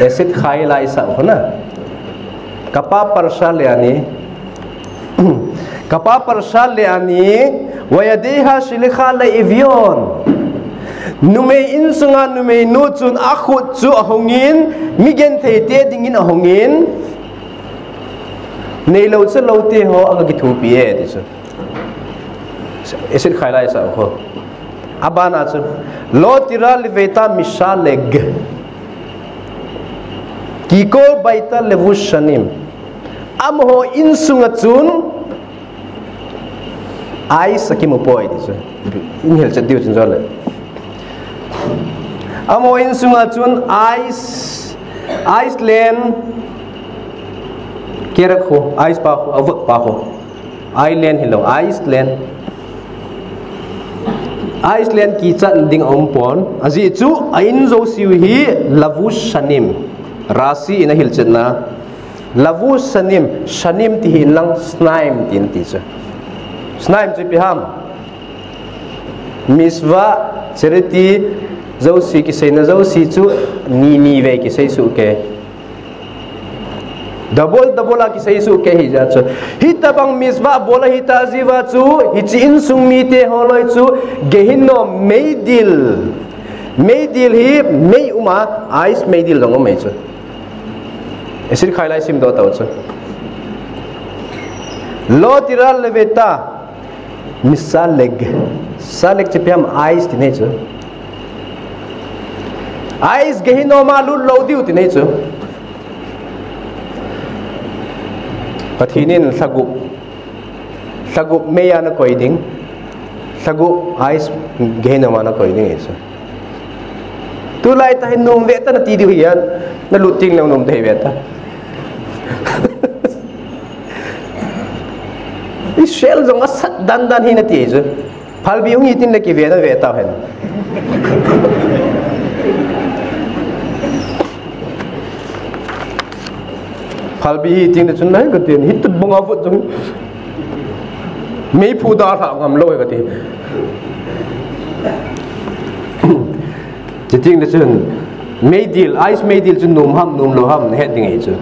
esit khai lai sa hona kapa parsa le ani kapa parsa le ani wede ha sili kha le ivion nume insunga nume no chun akhut chu ahongin migen theite dingin ahongin nei lo che lo te ho aga ki thu pi e ti chu esit khailai sa ho abana chu lo tira liveta misha leg ki ko baita levu shanim am ho insunga chun ai sakimu poi ti chu in hel che diu chun zole amo in sunga chun Iceland kerakho ice pa kho avak pa kho island hello Iceland ki chan ding ompon aji chu ain zo siu hi lavu shanim rasi ina hil chetna lavu shanim ti hin lang snaim tin ti cha snaim chi piham miswa charity zo si ki sei na zo si chu ni ve ki sei su ke double ki sei su ke hi ja chu hita bang miswa bola hita jiwa chu hi chi in sung mi te holoi chu gehinno meidil hi mei uma ice meidil long mei chu esir khailai sim do ta chu lo tiral leveta misaleg saleg che piam ice ti ne chu ice gehino ma lu lo diu ti nei chu pathinin thagup meya na koi ding thagup ice gehino ma na koi ding chu tu lai ta hin num ve ta na ti diu hian na lu ting na num thei ve ta i shell zong asat dan hi na ti chu phalbi ung itin na ki ve na ve ta hen phalbi hi ting na chun nai ka tin hit bonga fu chung mei phu da tha ngam loi ka ti che ting na chun meidil ice meidil chun num lo ham he ding ei chu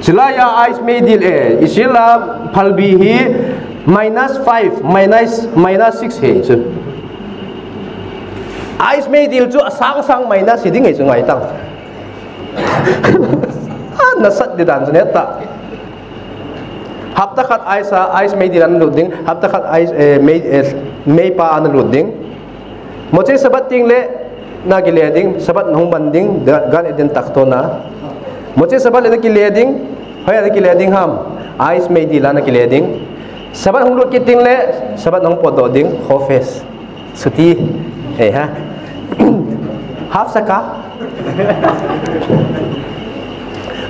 chila ya ice meidil e isila phalbi hi -5 -6 he chu ice meidil chu sang minus ding ei chu ngai tang nasat di dan seneta hafta khat ice meidil an loading hafta khat ice mei pa an loading moche sabat ting le na ki leding sabat nong banding gan eden takto na moche sabat le ki leding hoya ki leding ham ice meidil an ki leding sabat hong lot ki ting le sabat nong pododing hofes suti ha half saka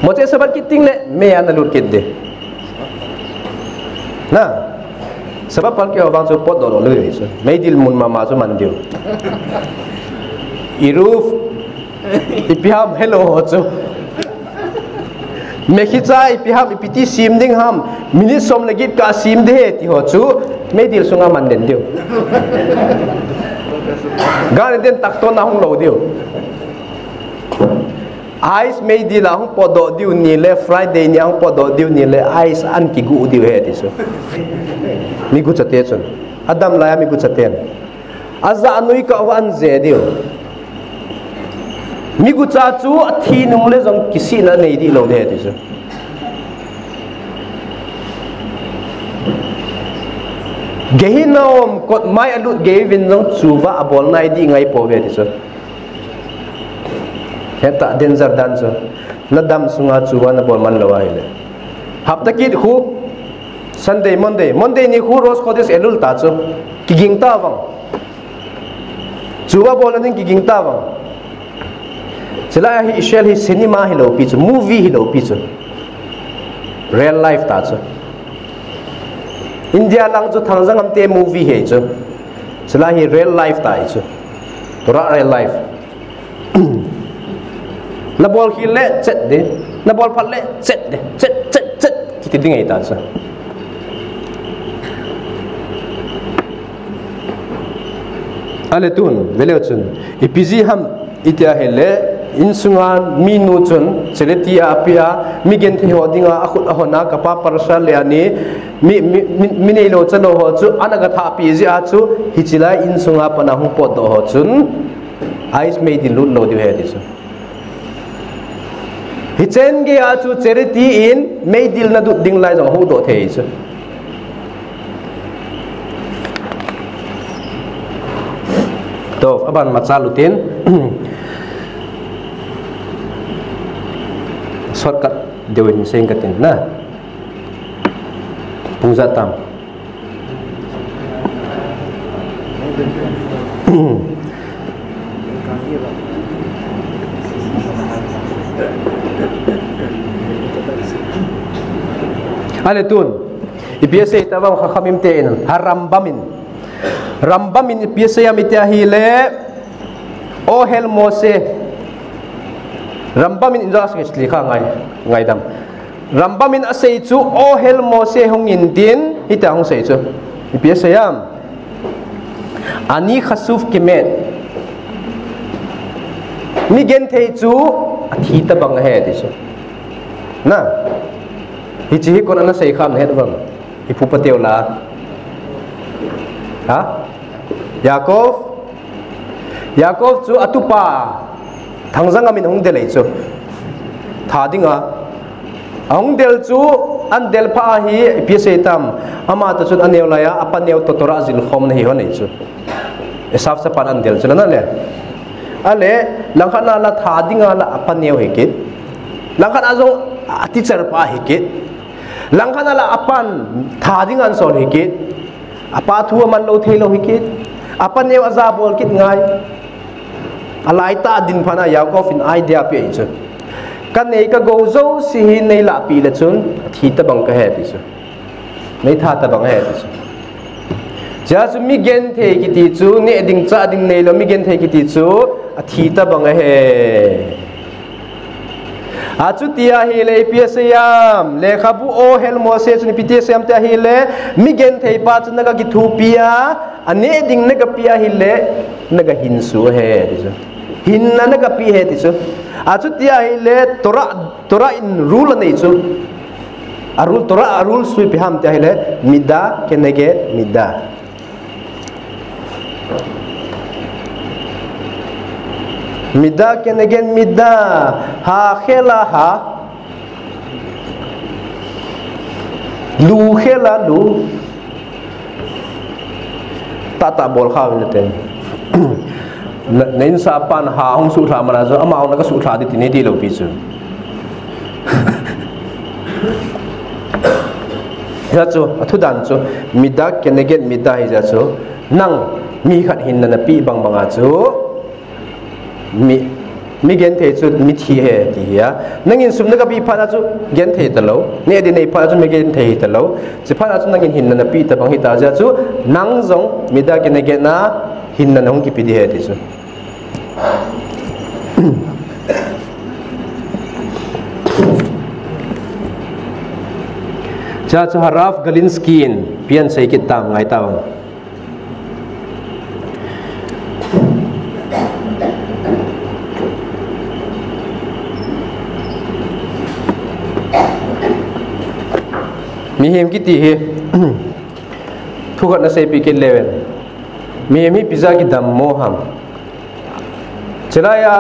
moche sabat kiting le me ana lut kit de na sabab pal ke awang so pot do lu so meidil mun mama so man dio iruf ipiham hello ho so mekhicha ipiham ipiti sim ding ham minit som legit ka sim de ti ho chu meidil sunga man den dio gan den takto na hong lo dio ice meidil ang podo diu ni le Friday ni ang podo diu ni le ice an ki gu diu he ti so mi gu chate chun adam la mi gu chaten aza anui ka wan je dio mi gu cha chu athi nung le jong kisi na nei di lo de ti chu gehinom kot mai alut gevin jong chuwa abol nai di ngai po ve ti chu heta danger dan chu nadam sunga chuwa na bol man lawa ile hapta ki khu Sunday Monday ni khu ros khodes elul ta chu kiging ta wang chuwa bol ning kiging ta wang chela hi shell hi cinema hi lo pi chu movie hi lo pi chu real life ta chu India lang chu thangjang am te movie he chu chela hi real life ta chu tora real life na bol hi le chet de na bol phat le chet de chet ki ding ai ta chu ale tun vele chun ipg ham itia hele insunga minu chun seleti apia migen the hodinga akhut ahona kapa parsa le ani mi nei lo chalo ho chu anaga tha pi ji a chu hichila insunga pana hu pot do ho chun ais me di lut lo di he di chu hichen ge a chu charity in me dil na du ding lai jong ho do the chu to aban machalutin shortcut dewin sing katin na pungza tam ale tun ipiase tawang khamim te in Rambamin ipiase yam itahile ohel mose Rambamin injas ngisli kha ngai dam Rambamin asei chu ohel mose hongin din ita hong sei chu ipiase yam ani khasuf kimet mi gen thei chu athi ta bang he ti chu na hi chi hi kon ana sei kham he bang ipu patel la ha Yakov chu atupa thangjang amin hong delei chu thadinga hong del chu an del pha hi pise tam ama ta chu aneu la ya apaneu to tora zil khom nei ho nei chu esaf sa pan an del chu na le ale langkhana la thadinga la apaneu hekit langkhan azong teacher pa hekit langkhana la apan thadingan sol hekit apa thua man lo thelo hikit apa neu azabol kit ngai alai ta din phana Yakov in idea pe chu kan nei ka go zo si hi nei la pi le chun thi ta bang ka he ti chu nei tha ta bang he ti chu ja chu mi gen the ki ti chu ne ding cha ding nei lo mi gen the ki ti chu a thi ta bang he achu tia hi le piasayam le khabu o hel mose chuni pitasayam tia hi le migen thei pa chu naga ki thu pia ane ding naga pia hi le naga hinsu he tisu hin naga pi he tisu achu tia hi le tora in rule nei chu arul tora arul sui pi ham tia hi le mida kenege mida mida kenegen mida ha khela ha lu khela lu tata bol kha neten nen sa pan ha hong su tha mana zo amao na ka su tha di ti ne di lo pi chu ya chu athu dan chu mida kenegen mida hi ja chu nang mi khat hin na pi bang banga chu mi gen the chu mi thi he ti ya nangin sum na ka pi phana chu gen the ta lo ne di nei phana chu mi gen the ta lo chi phana chu nangin hin na pi ta bang hi ta ja chu nang jong mi da ke ne ge na hin na hong ki pi di he ti chu cha chu Haraf Galinsky in pian sei ki tam ngai ta mi hem ki ti he thukat na sei pikit level mi pizza ki dam mo ham chelaya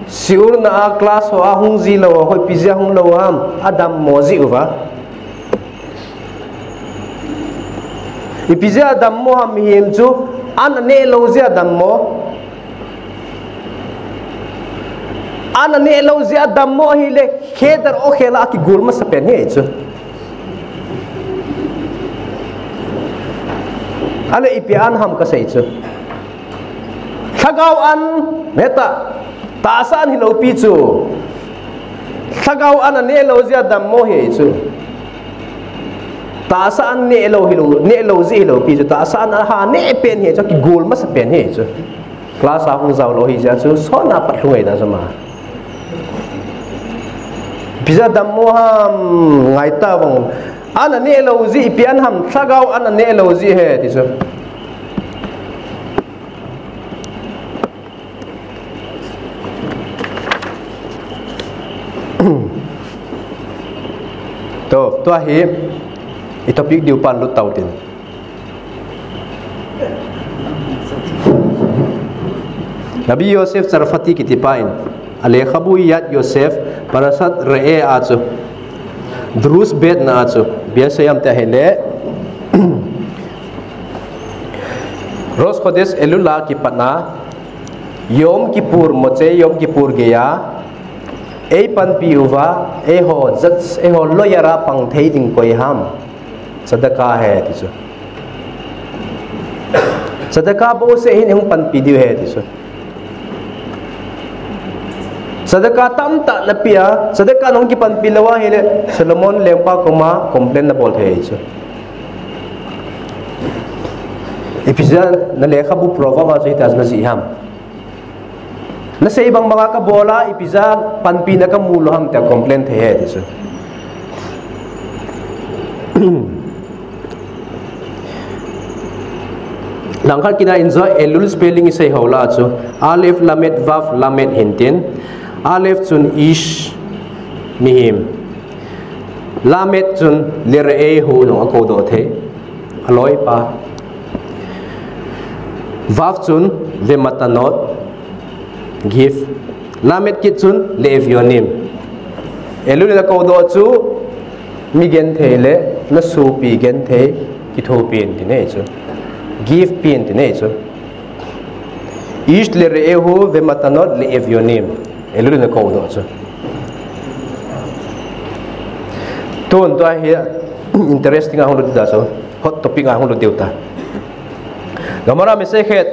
siur na class ho ahung zi lo hoi pizza hung lo ham adam mo zi uwa i pizza dam mo ham him chu an ne lo zi adam mo an ne lo zi adam mo hi le kheder o khela ki gulma sa pen he chu ale ipian ham ka sei chu thagau an meta ta san hi lo pi chu thagau an ne lo zi adam mo he chu ta san ne lo zi lo pi chu ta san ha ne pen he chu ki gulma sa pen he chu class a hung zau lo hi ja chu so na pat lungai da sama pizza dam mo ham ngai ta wong ana ne lo zi pian ham thagau ana ne lo zi he ti chu to hi i topic diu pan lu tau tin Nabi Yosef Sarfati kitipain ale khabu yat Yosef parasat re achu drus bet na achu biasayam ta hele Ros khodes elula ki patna Yom Kippur moche Yom Kippur geya ei pan piuwa ei ho zats ei ho loyara pang thei ding koi ham sadaka hai ti chu sadaka bo se hin hung pan pi diu hai ti chu sadaka tam ta na pia sadaka nong ki pan pi lawa hele Solomon lempa koma complain na bol thei chu episode na lekha bu prova ma chai tas na si ham na sa ibang mga kabola ipisa panpi na kamulo ham ta complaint he diso langkal kina enjoy elul spelling isai hola chu alif lamet vav lamet hintin alif chun ish mihim lamet chun lir e hu no ko do the aloi pa vav chun vematanot give lamet kitchun lev yonim elu la ko do chu mi gen thele na su pi gen the ki tho pin ti ne chu give pin ti ne chu ish le re ho ve matanot lev yonim elu la ko do chu ton to hi interesting a hon da so hot topic a hon deuta gamara me se khet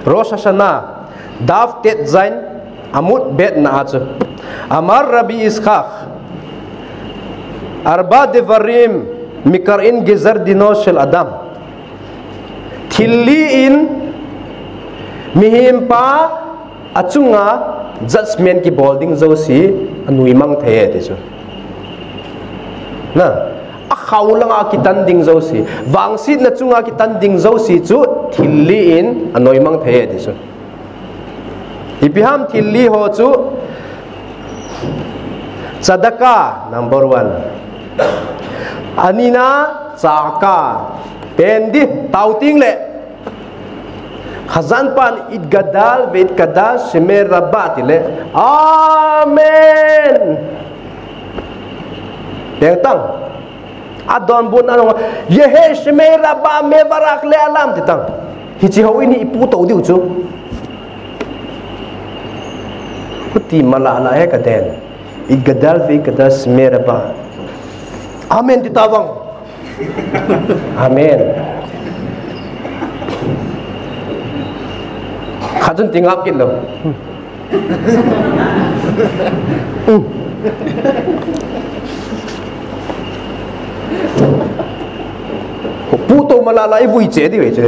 rosh hashanah Daf tet zain amut bet na achu amar Rabbi Ishaq arba devarim mikar in gizar dino shel adam thilli in mihim pa achunga judgment ki bolding zo si anui mang the ti chu na a khawlanga ki tan ding zo si wangsi na chunga ki tan ding zo si chu thilli in anoi mang the ti chu Ipiham thilli ho chu sadaka number 1 anina chaka pendi tauting le khazan pan idgadal vet kadal shemer rabat le amen tang adon bun anong yehe shemer rabba me barak le alam titang hichi ho ini ipu to diu chu Puti malala hai kaden igadal fi kadas meraba amen ditawang amen khajun tingap kin lo puto malala i vui che di ve che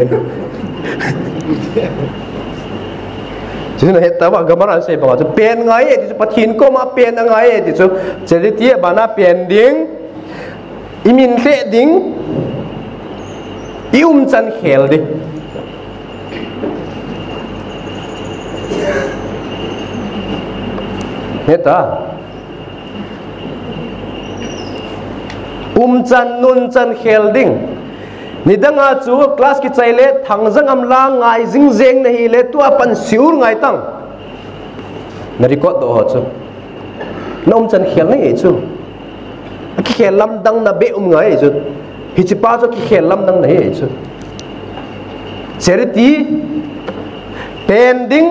Jadi nak tahu gambaran saya bawa tu pen ngai itu pathin ko ma pen ngai itu jadi dia bana pending imin le ding chan khel di neta chan nun chan khel ding ni danga chu class ki chaile thangjang amla ngai jingjeng na hi le tu apan siur ngai tang na record do ho chu nom chan khel nei chu ki khel lam dang na be ngai chu hi chi pa chu ki khel lam dang na hi chu charity pending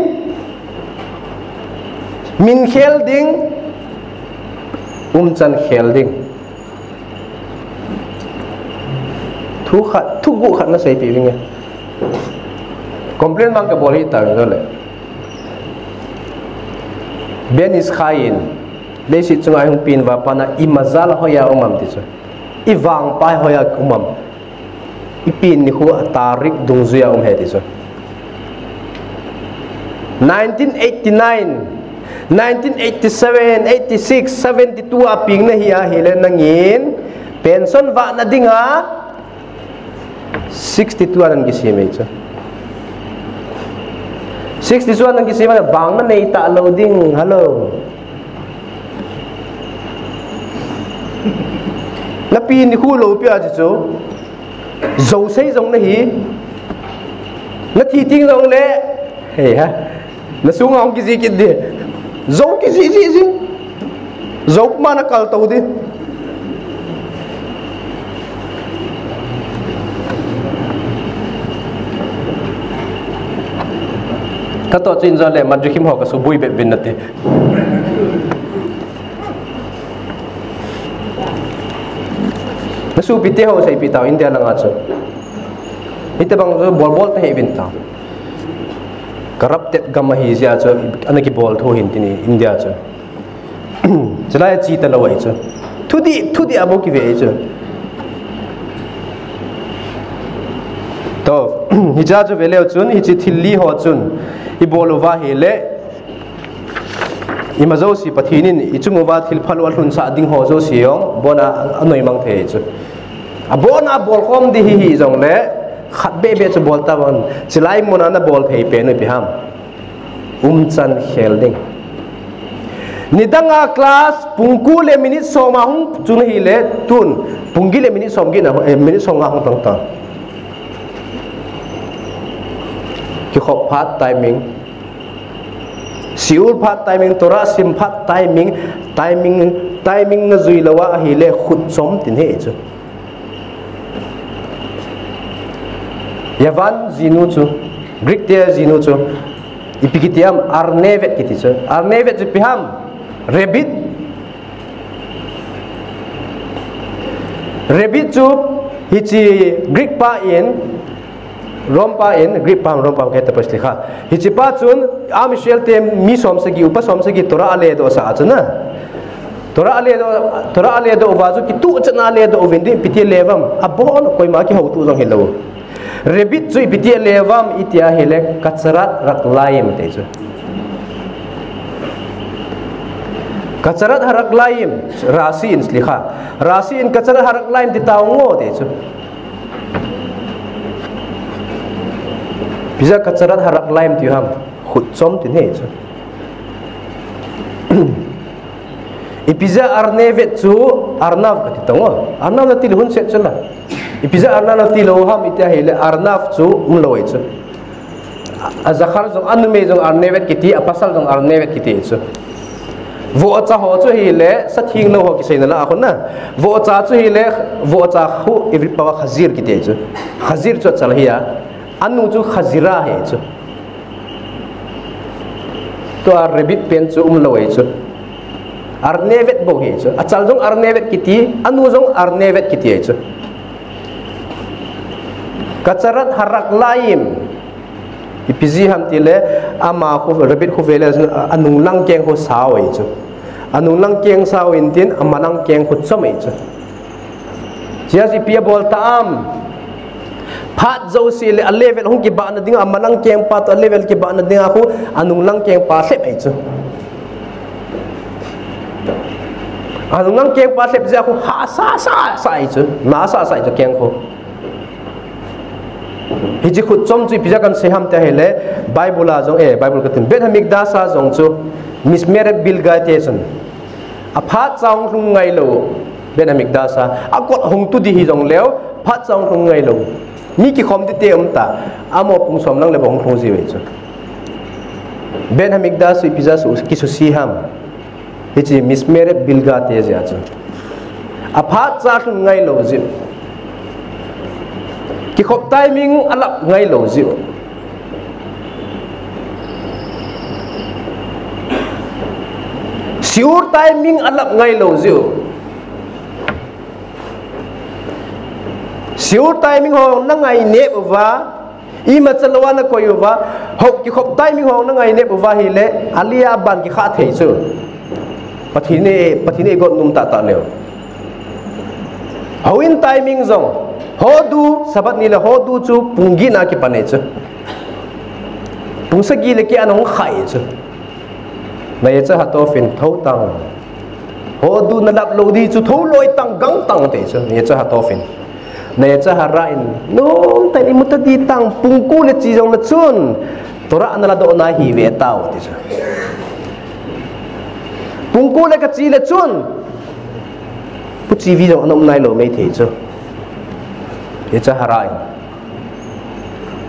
min khel ding chan khel ding thu gu khat na sei pi winge complain mang ka boli ta le ben is khain le si chunga hung pin wa pana imazal hoya umam ti chu iwang pai hoya umam ipin ni khu tarik dungzuya he ti chu 1989 1987 86 72 aping na hiya hilen nangin pension va na dinga 62 an gisime cha 62 an gisime bang na nei ta loading hello na pi ni khu lo pia chi chu zo sei zong na hi na thi ting zong le he ha na sung ong ki kid de zo ki ji zo ma na kal tau di ta to chin zo le ma ju khim ho ka su bui be bin na te na su pi te ho sai pi tau india la nga chu ite bang zo bol te he bin ta corrupted gama hi zia chu anaki bol tho hin tini india chu chalai chi ta lawai chu thudi abo ki ve chu to hi ja chu veleu chun hi chi thilli ho chun I bolova hele imazo si pathinin ichungowa thil phalu alhun sa ding ho zo siong bona anoi mang the chu abona bol khom di hi jong le khat be be chu bol ta bon chilai mona na bol phei pe no pi ham chan helding nidanga class pungku le minute soma hung chun hi le tun pungi le minute som gi na minute som nga hung tang ta ki khop phat timing siul phat timing tora sim phat timing na zui lawa hi le khut som tin he chu yavan zinu chu greek te zinu chu ipikitiam arnevet kiti chu arnevet chu piham rabbit chu hichi greek pa in rompa in greek pam rompa ke tapos likha hichi pa chun amishel te mi som se gi upa som se gi tora ale do sa chuna tora ale do wazu ki tu chana ale do vindi piti levam abon koi ma ki ho tu jong helo rabbit chu piti levam itia hele kacharat raklaim te chu kacharat haraklaim rasi in likha rasi in kacharat haraklaim ti tawngo te chu Bisa kacharat harak laim ti ham khut som tin he chu ipiza arnevet chu arnav ka ti tango arnav na til hun set chala ipiza arnav na til ham itia hele arnav chu umloi chu azakhar jong anume jong arnevet kiti apasal jong arnevet kiti chu vo cha ho chu hele sathing lo ho ki seina la akhon na vo cha chu hele vo cha khu every pawa khazir kiti chu khazir chu chal hiya anu chu khazira he chu to rabbit pen chu umloi chu arnevet bo he chu achal jong arnevet kiti anu jong arnevet kiti he chu kacharat harak laim ipizi ham tile ama khu rabbit khu vele anu lang keng ho sawai chu anu lang keng sawin tin amanang keng khu chamai chu sia si pia bol taam phat zo si le level hong ki ba na dinga manang keng pa to level ki ba na dinga khu anung lang keng pa hlep ai chu anung lang keng pa hlep ja khu ha sa ai chu na sa ai chu keng khu hiji khu chom chu pija kan se ham ta hele bible a jong bible ka tin ben hamik da sa jong chu mismarried bill ga te chun a phat chang hlung ngai lo ben hamik da sa akot hong tu di hi jong leo phát trong không ngay lâu mi ki khom ti te ta amo pung som lang le bong thong ji we chu ben hamikda su pizza su ki su si ham hichi mismere bilga te ja chu a phat cha thun ngai lo ji ki khop timing alap ngai lo ji siur timing alap ngai lo ji siur timing ho na ngai ne wa ima chalwa na koy wa ho ki khop timing ho na ngai ne wa hi le alia ban ki kha thei chu pathine got num ta leo hawin timing zong hodu sabat ni la hodu chu pungi na ki pane chu pungsagi le ki anong khai chu na ye cha hato fin thau tang hodu na lap lo di chu thau loi tang gang tang te chu ye cha hato fin na ye cha harain nom tai ni mutadi tang pungku le chi jong la chun tora anala do na hi ve tao ti chu pungku le ka chi le chun pu chi vi jong anom nai lo mai the chu ye cha harai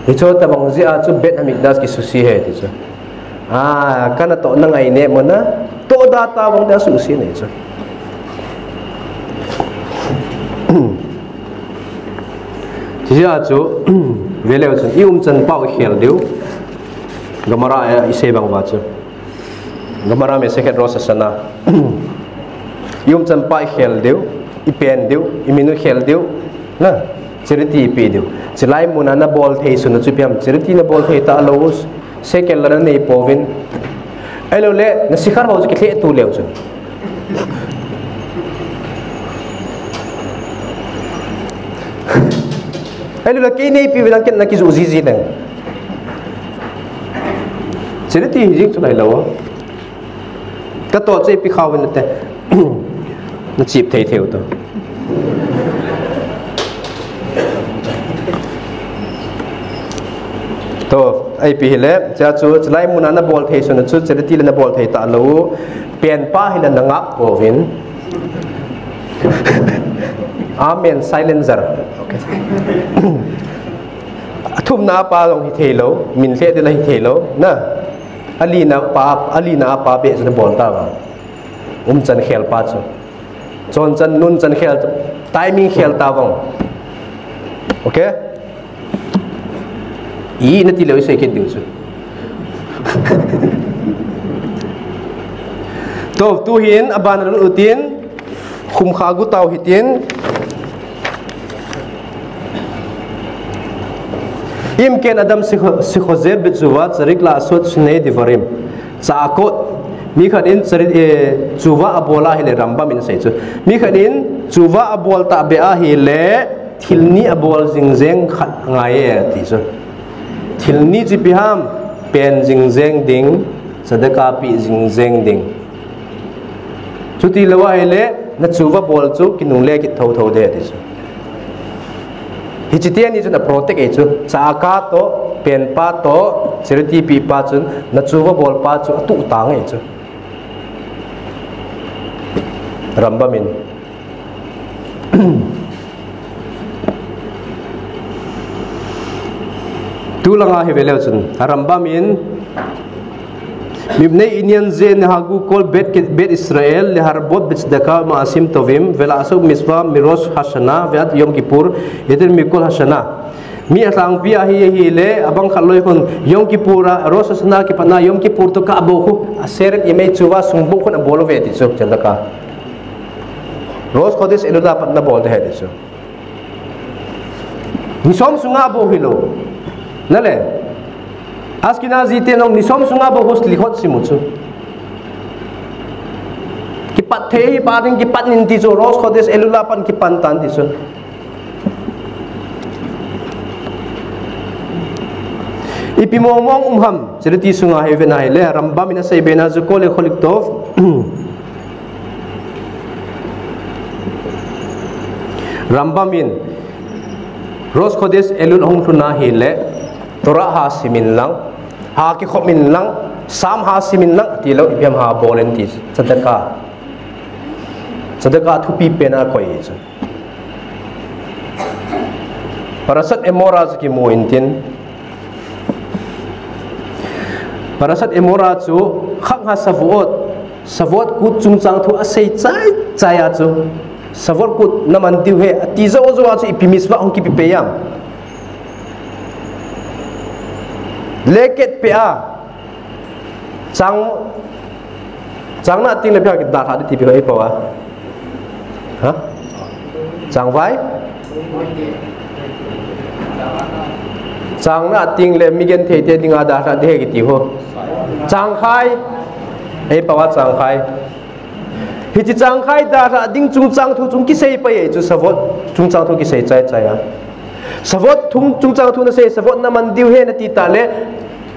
ye cho ta bang zia chu bet amik das ki susi he ti chu kana to na ngai ne mo na to da ta bang da susi ne chu ti ja chu vele chu chan pau khel deu gamara ise bang ba chu gamara me sekhet rosa sana chan pa khel deu ipen deu iminu khel deu na charity pe deu chilai muna na ball thei sunu chupiam charity na ball thei ta lo second la nei povin elo le na sikhar ho ki the tu leu chu elo le ke nei pi bilang ken na ki zu zi nang charity hi chu lai lo ka to che pi khawin na te na chip thei theu to to ai pi hele cha chu chlai muna na bol thei sun chu charity na bol thei ta lo pen pa hila na ngap ovin amen silencer okay thum na pa long hi thei lo min le de la hi thei lo na alina pa be na bol ta ba chan khel pa chu chon chan nun chan khel timing khel ta wong okay i na ti lo se ken diu chu to tu hin aban ru tin khum kha gu taw hitin im ken adam sikhozer be chuwa charik la sot sne divarim cha ko mi khan in charit chuwa abola hele ramba min sai chu mi khan in chuwa abol ta be a hi le thilni abol jingjeng khat ngai ti chu thilni chi piham pen jingjeng ding sadaka pi jingjeng ding chuti lawa hele na chuwa bol chu kinung le ki tho tho de ti chu hichitian ni chu na protect e chu cha ka to pen pa to charity pi pa chu na chuwa bol pa chu tu tang e chu ramba min tu langa he velo chun ramba min mibne indian zen hagu kol bet israel le harbot bits daka ma asim tovim vela aso miswa miros hasana vet yom kippur yeter mikol hasana mi atang pi hi le abang khaloi kon yom kippura ros hasana ki pana yom kippur to ka abo khu aseret yeme chuwa sungbu kon bolo veti chok chandaka ros khodis elula patna bol de he chu nisom sunga bo hilo nale askinazi te nong nisom sunga bo hos likhot simuchu ki pathei paring ki patnin ti jo ros khodes elula pan ki pantan ti so ipimomong umham charity sunga heven ai le ramba mina sai bena zu kole kholik tof ramba min ros khodes elul hong thuna hi le tora ha simin lang ha ki khomin lang sam ha simin lang ti lo ipiam ha bolen ti sadaka thu pi pena koi chu parasat emora ki mo intin parasat emora chu khang ha savot kut chung chang thu asei chai a chu savot kut naman tiu he ati zo chu ipimiswa ong ki pipeyam leket pa chang na ting le pya ki da tha ti pi ai pawa ha chang vai chang na ting le mi gen the te ding a da tha de ki ti ho chang khai ai pawa chang khai hi chi chang khai da tha ding chung chang thu chung ki sei pa ye chu savot chung chang thu ki sei chai a savot chung chang thu na sei savot na man diu he na ti ta le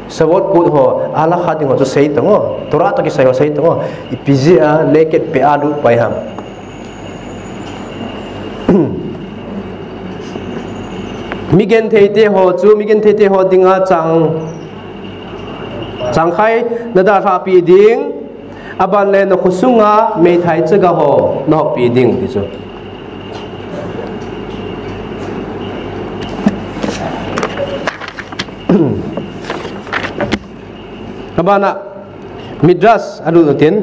savot kut ho ala khating ho chu sei tango tora to ki sei ho sei tango ipiji a leket pe alu pai ham migen theite ho chu migen theite ho dinga chang khai na da tha pi ding aban le no khusunga me thai chaga ho no pi ding ti chu abana midras adu tin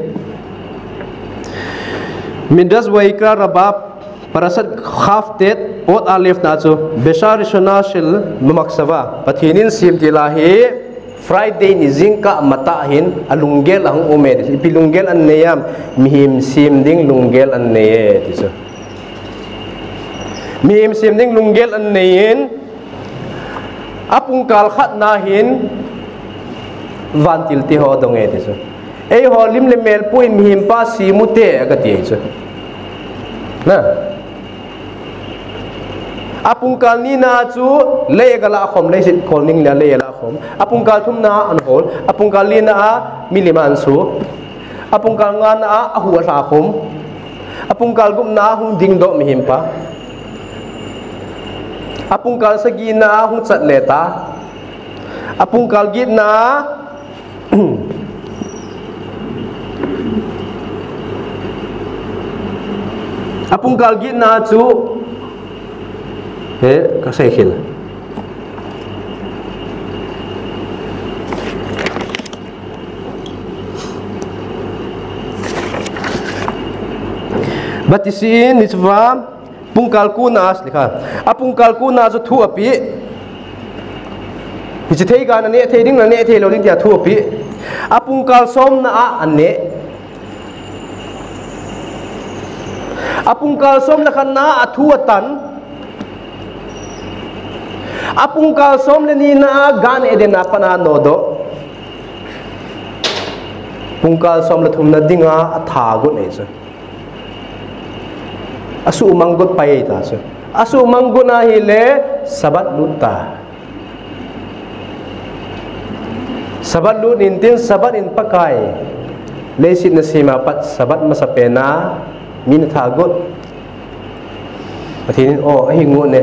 midras waikra rabab parasat khaftet ot alif na chu beshar shona shil mamaksawa pathinin sim tilahi friday ni zingka mata hin alungel ang umed ipilungel an neyam mihim sim ding lungel an neye ti chu mihim sim ding lungel an neyin apungkal khat na hin vantil ti ho dong e ti chu ei ho lim le mel puin mihim pa si mute aga ti chu na apungkal ni na chu le gala khom le sit khol ning le la khom apungkal thum na an hol apungkal li na a miliman su apungkal nga na a ahu sa khom apungkal gum na hung ding do mihim pa apungkal sagi na hung chat leta apungkal git na apungkal git na chu he ka sai khil batisin niswa pungkal kunas likha apungkal kuna chu thu api hi thei ga na ne thei ding na ne thei lo ding tia thu api apungkal som na a ane apungkal som na khan na athu atan apungkal som le ni na gan edena pana nodo pungkal som la thum na dinga atha got nei cha asu manggot pai ta cha asu manggot na hi le sabat luta sabat lut intin sabat in pakai lesit na sima pat sabat masapena min thagot pathin o hi ngu ne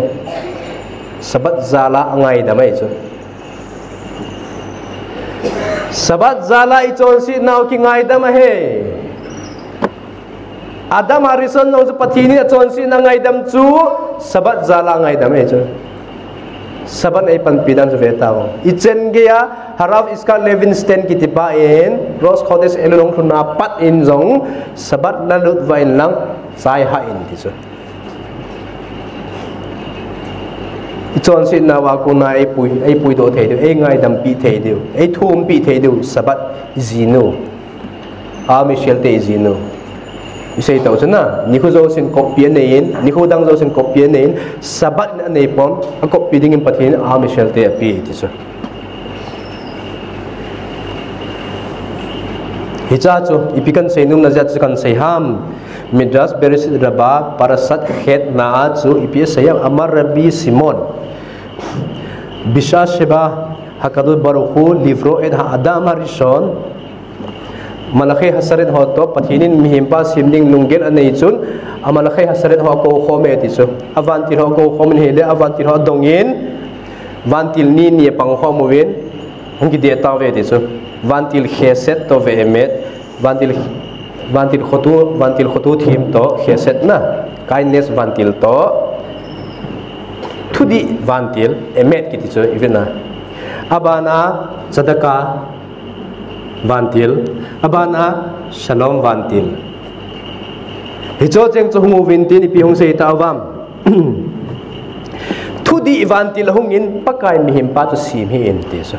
sabat zala angai damai chu sabat zala I chon si naw ki ngai dam he adam harrison no chu pathini chon si na ngai dam chu sabat zala ngai dam he chu saban ay panpidan sa vetaw ichen gaya haraf iska Levinstein kitipa in Ross Khodes elulong thuna pat in zong sabat lalut vain lang sai ha in tiso ichon sin na wa ko na ay pui do thei de ay ngai dam pi thei de ay thum pi thei de sabat zino a Michel te zino isay tau sana ni khu zo sin copy nein ni khu dang zo sin copy nein sabat na nei pon a copy ding in pathin a Michel te pi ti so hicha chu ipikan seinum na jat kan sei ham midras beres raba parasat khet na chu ipi sayam amar rabbi simon bisha sheba hakadu baruhu livro ed ha adam harishon malakhay hasaret ho to pathinin mihimpa simding lungel anei chun amalakhay hasaret ho ko khome ti so avantir ho ko khomen hele avantir ho dongin vantil ni ni pang ho moven hongi de ta ve ti so vantil kheset to ve emet vantil khotu thim to kheset na kindness vantil to thudi vantil emet kiti chu ivena abana sadaka vantil abana shalom vantil hicho cheng chu hungu vintin ipi hong sei tawam thudi vantil hungin pakai mihim pa chu sim hi en te so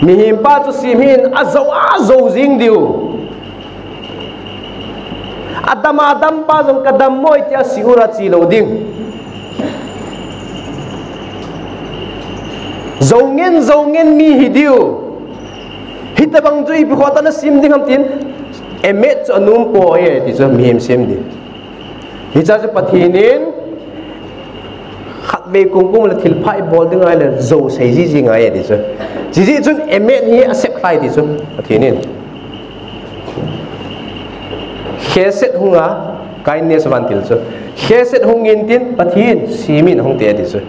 mihim pa chu sim hi en azo jing diu adam pa jong kadam moi tia siura chi lo ding zongen mi hidiu hitabang jui bi khota na sim ding ham tin emet chu anum po ye ti chu mihim sim di hi cha chu pathinin khat be kung la thil phai bol ding ai la zo sei ji ngai ti chu ji chun emet hi accept khai ti chu pathinin kheset hunga kindness vantil chu kheset hungin tin pathin simin hung te ti chu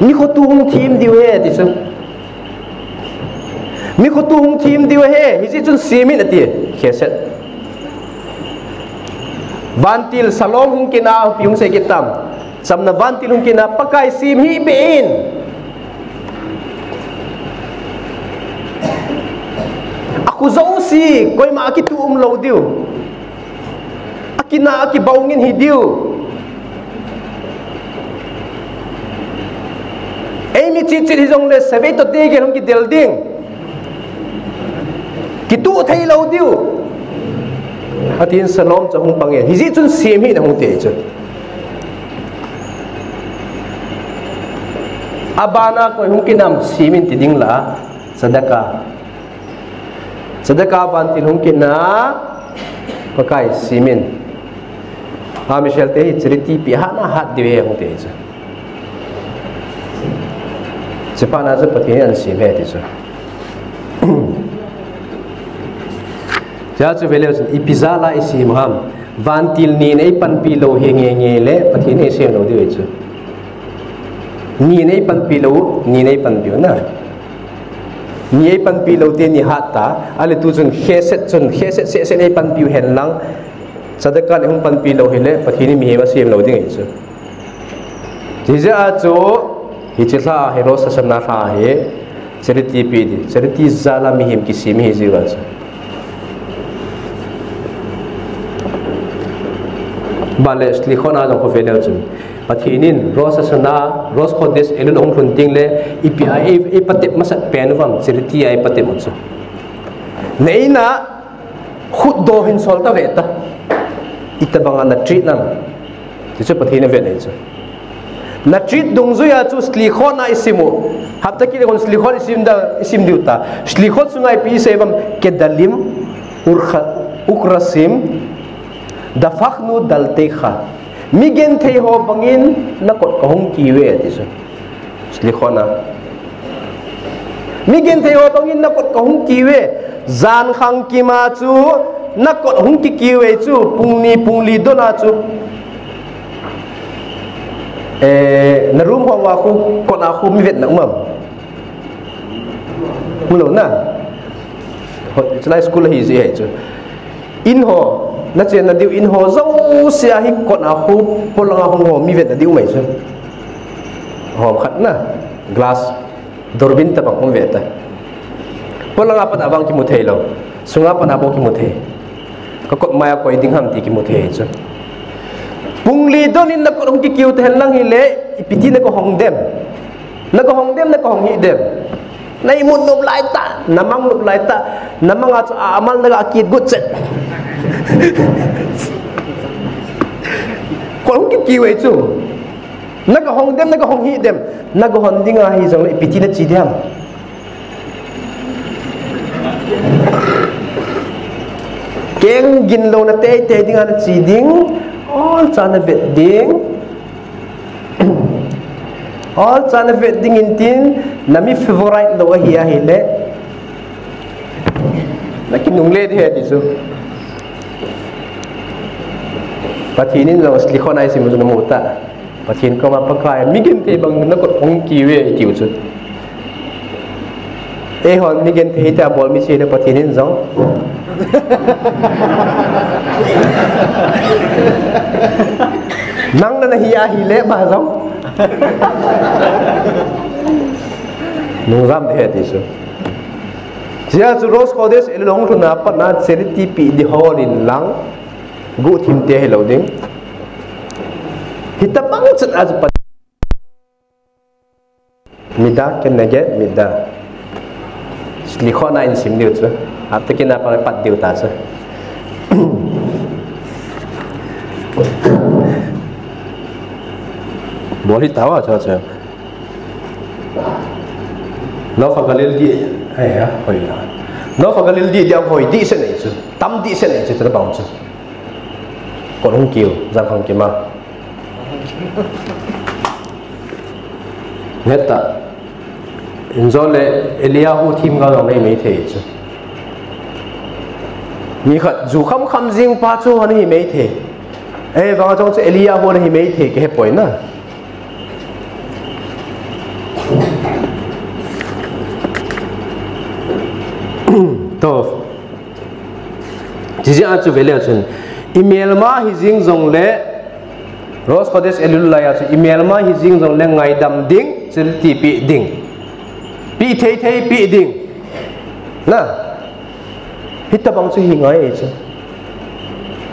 mi kho tu hung thim diu he ti chu mi kho tu hung thim diu he hi chi chun simin ati kheset vantil salom hung kina piung se kitam samna vantil hung kina pakai sim hi bein aku zau si koi ma ki tu lo diu akina aki baungin hi diu ei mi chi hi jong le save to te ge hong ki del ding ki tu thai lo diu atin salom cha hung pange hi ji chun sim hi na hung te chu abana koi hung kinam simin ti ding la sadaka vantil hung kina pakai simin ha michel te hi chiriti pi ha na hat diwe hung te chu chepana chu pathin an sim he ti chu ja chu vele ipizala isim ham vantil ni nei pan pi lo he nge le pathin e sem lo diwe chu ni nei pan pi lo ni nei pan pi na ni pan pi lo te ni hata ale tu chun kheset se nei pan pi hen lang sadaka ne hung pan pi lo hele pathini mi hema sem lo ding chu jija chu hi chila hero sasana kha he charity pi di charity zala mi him ki sim hi jiwa chu bale sli khona jong ko fedel chu pathinin rosasana ros khodes elun ong khunting le ipi ai patep masat pen wam charity ai patep chu neina khud do hin solta veta itabanga na treat nam ti chu pathina ve nei chu na treat dungzuya chu slikhona isimu hapta ki kon slikhon isim diuta slikhot sungai pi sevam kedalim ukrasim dafakhnu daltekha migen thei ho bangin nakot kahung kiwe ti chu slikhona migen thei ho bangin nakot kahung kiwe zan khang kima chu nakot hung ki kiwe chu pungli dona chu na room ho wa khu kona khu mi vet na umam mulo na chlai school hi ji hai chu in ho na chen na diu in ho zo sia hi kona khu polanga hong ho mi vet na diu mai chu hom khat na glass dorbin ta bang hom vet ta polanga pa awang ki mu thei lo sunga pa na bo ki mu thei ka kot maya ko ding ham ti ki mu thei chu pungli donin na ko hong ki kiu ten lang hi le ipiti na ko hong dem na ko hong hi dem na imun nup lai ta namang nup lai ta namang at amal na akit good set ko hong ki kiu ai chu na ko hong dem na ko hong hi dem na ko hon dinga hi jong ipiti na chi dem keng gin lo na te dinga na chi ding all chana vet ding all chana vet ding in tin nami favorite lo hiya hile lakin nungle de he disu pathinin lo slikhon ai simu no muta pathin ko ma pakai migin te bang na ko ong kiwe tiu chu e hon migin te ta bol mi che de pathinin zong nang na hiya hile ba giống nung ram de hết isu giờ chú rose codes el long thu na pat na charity pi di horin lang gu thim te hello ding hita bang chat az pat mida ken nage mida likho na in sim diu chu at ke na pa pat diu ta chu boli tawa cha cha nó phải cái liên đi ai à hồi là nó phải cái liên đi đeo hồi đi sẽ này chứ tắm đi sẽ này chứ nó bằng chứ còn không kêu ra không kêu mà hết ta do lệ Eliyahu team cái này mấy thế chứ mi khát dù không khăm riêng ba chỗ hắn thì mấy thế ấy vào trong cái Eliyahu này mấy thế cái point na to chỉ anh chú về liệu chân email mà hi riêng dòng lệ Rose Codes Elulaya chu email mà hi riêng dòng lệ ngày đam ding chỉ ti pi ding pi thei thei pi ding na hít tập bằng chu hi ngay chứ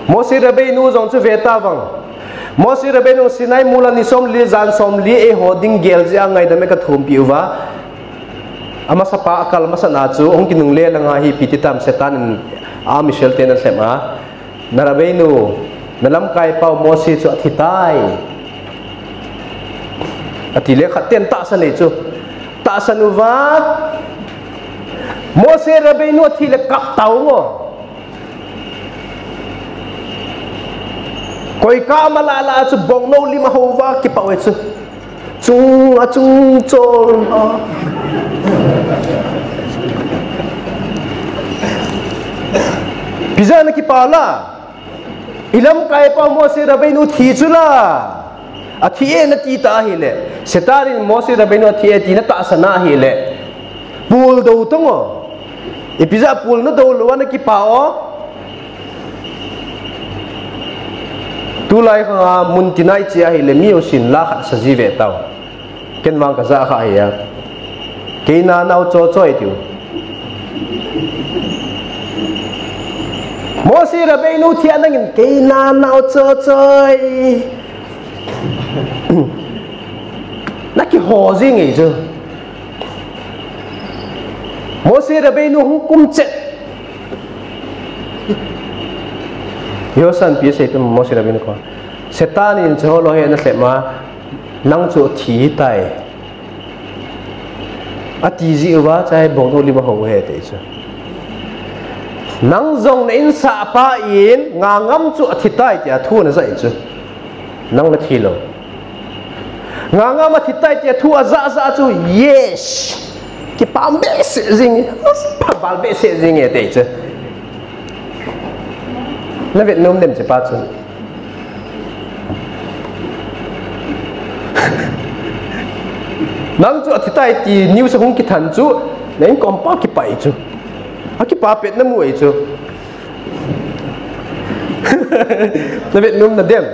Moses Rabbeinu dòng chu về ta vang Moses Rabbeinu Sinai mula ni som li zan som li e hoding gel ja ngày đam ka thum pi wa ama sapa akal masana chu ong kinung le langa hi pititam setan a Michel ten sema Narabeinu nalam kai pau Moses chu athitai atile khaten ta sane chu ta sanuwa Moses Rabeinu athile kap tau ngo koi ka malala chu bong no lima howa ki pawe chu chung chol Pizza na kipala ilam kai pa Moses Rabeinu thi chula athie na ti ta hi le setarin Moses Rabeinu athie ti na ta sana hi le pul do tongo e pizza pul no do lo na kipao tu lai kha mun tinai chia hi le mi o sin la khat sa ji ve taw ken wang ka za kha ya ke na nau cho choi tiu Moses Rabeinu thian ngin ke na nau cho choi na ki ho ji ngi chu Moses Rabeinu hukum chet yo san pi se pem Moses Rabeinu ko setan in cho lo he na se ma nang chu thi tai ati ji wa chai bong no li ba ho he te chu nang zong na in sa pa in nga ngam chu athitai tia thu na zai chu nang na thi lo nga ngam athitai tia thu a za za chu yes ki pam be se jing pa bal be se jing e te chu na Việt Nam dem che pa chu nang chu athitai ti new sa hung ki than chu nen kom pa ki pai chu aki pa pet na mu ai chu na Việt Nam na dem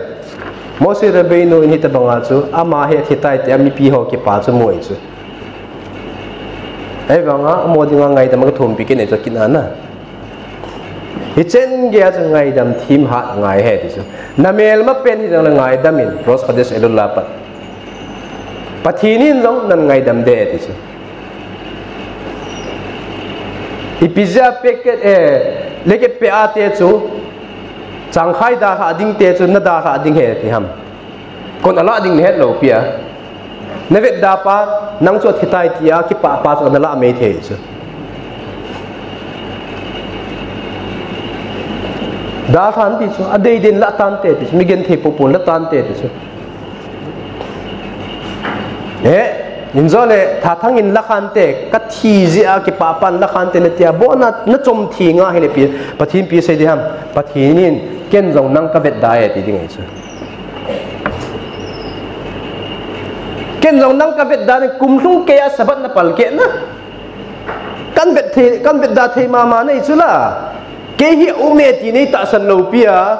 Moses Rabeinu in hita banga chu ama he thitai te ami pi ho ki pa chu mu ai chu ai banga mo dinga ngai da ma thum pi ke ne chu kinana hi chen ge chu ngai dam thim ha ngai he ti chu na mel ma pen hi dang ngai damin Rose Codes Elula pat pathinin jong nan ngai dam de ti chu ipizia packet leket pe ate chu changkhai da ha ding te chu na da ha ding he ti ham kon ala ding het lo pia nevet da pa nang chu thitai tia ki pa pa chu na la me the chu da than ti chu adei din la tan te ti mi gen the popon la tan te ti chu inzole thatang in lakhan te ka thi zia ki papan lakhan te netia bona na chom thi nga hele pi pathin pi se diham pathinin ken jong nang ka vet dae ti ding chu ken jong nang ka vet da ne kumhlung ke ya sabat na pal ke na kan vet da the ma ma nei chula cái hi ume ti nei ta san lo pia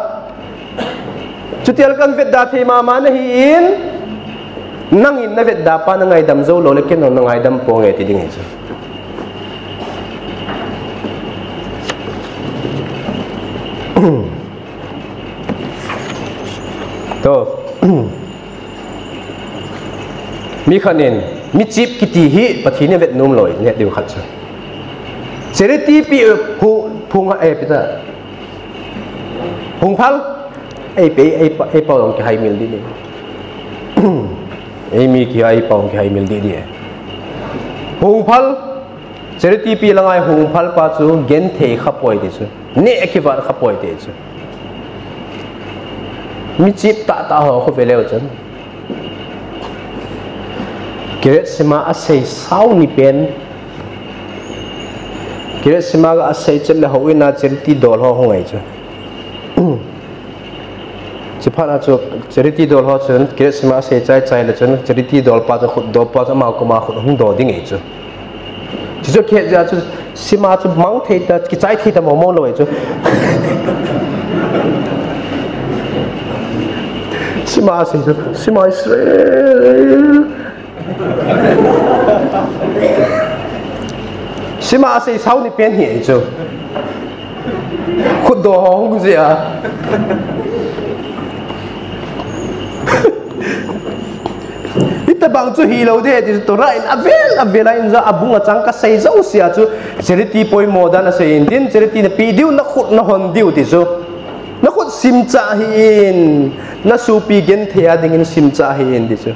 chutial kan vet da the ma ma na hi in nang in na vet da pa na ngai dam zo lo le ken no ngai dam po nge ti ding ai to mi khanin mi chip kiti hi pathine vet num loi ne deu khat sa sereti pi phung e pita phung phal ai pe pa long ki hai mil di ni ai mi ki ai pa long ki hai mil di phung phal sereti pi langai phung phal pa chu gen the khapoi di chu ne ki va khapoi de chu mi chip ta ho ko veleo chan kiret sima asai sau ni pen kiret sima ga asai chal le ho ina charity dol ho ngai cha chiphana chu charity dol ho chen kiret sima asai chai chai le chen charity dol pa cha khut do pa cha ma ko ma khut hung do ding ai chu chi chu khe ja chu sima chu mang thei ta ki chai thei ta mo mo lo ai chu sima asai chu sima Israel sima asai sau ni pen hi chu khut do hong gì à ita bang chu hi lo de ti to ra in avel in za abunga chang ka sei zo sia chu charity poi moda na sei in charity na pi diu na khut na hon diu ti chu na khut sim cha hi in na su pi gen thea ding in sim cha hi in ti chu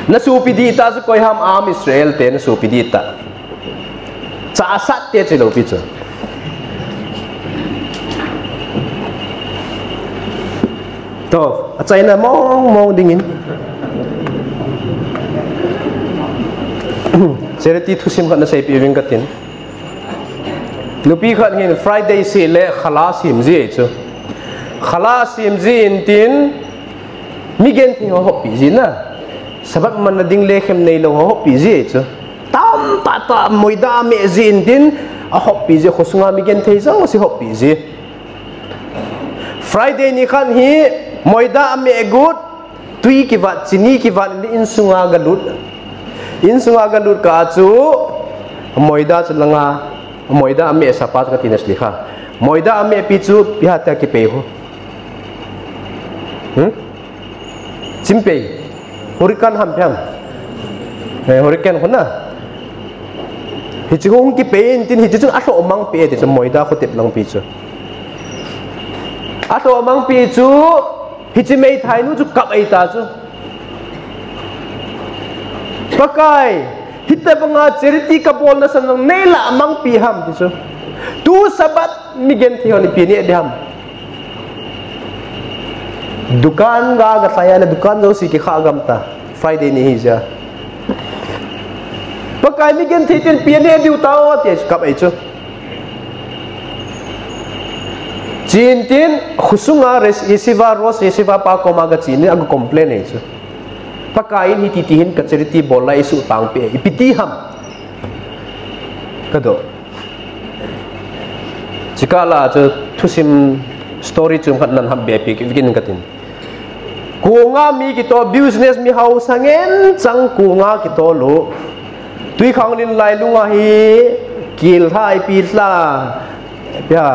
na supi di ta chu koi ham am Israel te na supi di ta cha sat te chilo pi chu to a China mong ding in charity thu sim khat na sei pi wing ka tin lupi khat hin Friday se le khala sim ji chu khala sim ji in tin mi gen thi ho pi ji na sabab man ding le khem nei lo ho pi ji chu tam ta moida me zin din a ho pi ji khosunga mi gen thei zo si ho pi ji Friday ni khan hi moida me gut tui ki wat chini ki wat in sunga galut ka chu moida chlanga moida me sapat ka tinas likha moida me pi chu pi hata ki pe ho chimpei hurricane ham pham hurricane khona hichung ki pe tin hichung aso mang pe de moida khotep lang pi chu aso mang pi chu hichimei thai nu chu kap ai ta chu pakai hitta banga charity ka bol na sanang nela mang pi ham ti chu tu sabat migen thioni pi ni de ham dukan ga saya na dukan zo si ki kha gam ta Friday ni hi ja pakai mi gen thei ten pian ne diu taw te kap ai chu chin tin khusunga resiva ros resiva pa ko ma ga chin ni ag complain ai chu pakai hi ti hin ka charity bola isu tang pe ipiti ham kado chikala chu thusim story chung khat nan ham be pi gin ka tin kunga mi ki to business mi house hangen chang kunga ki to lo tui khang lin lai lunga hi kil thai pi la ya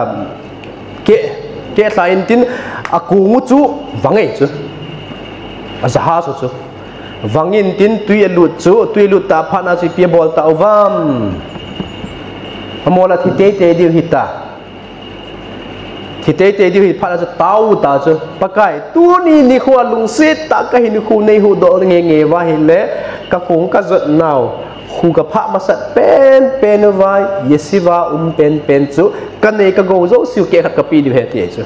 ke sa in tin akungu chu wangai chu azaha chu wangin tin tui lut chu tui lut ta phana chi pi bol ta wam amola thi te diu hita thì tế đi thì phát ra tao ta chứ pakai tu ni khu lung sit ta cái hình khu này khu độ nghe và hình lẽ các cũng các giận nào khu các phát mà sát pen vai yesiva pen chứ cái này các gấu dấu siêu kẹt các pi đi hết vậy chứ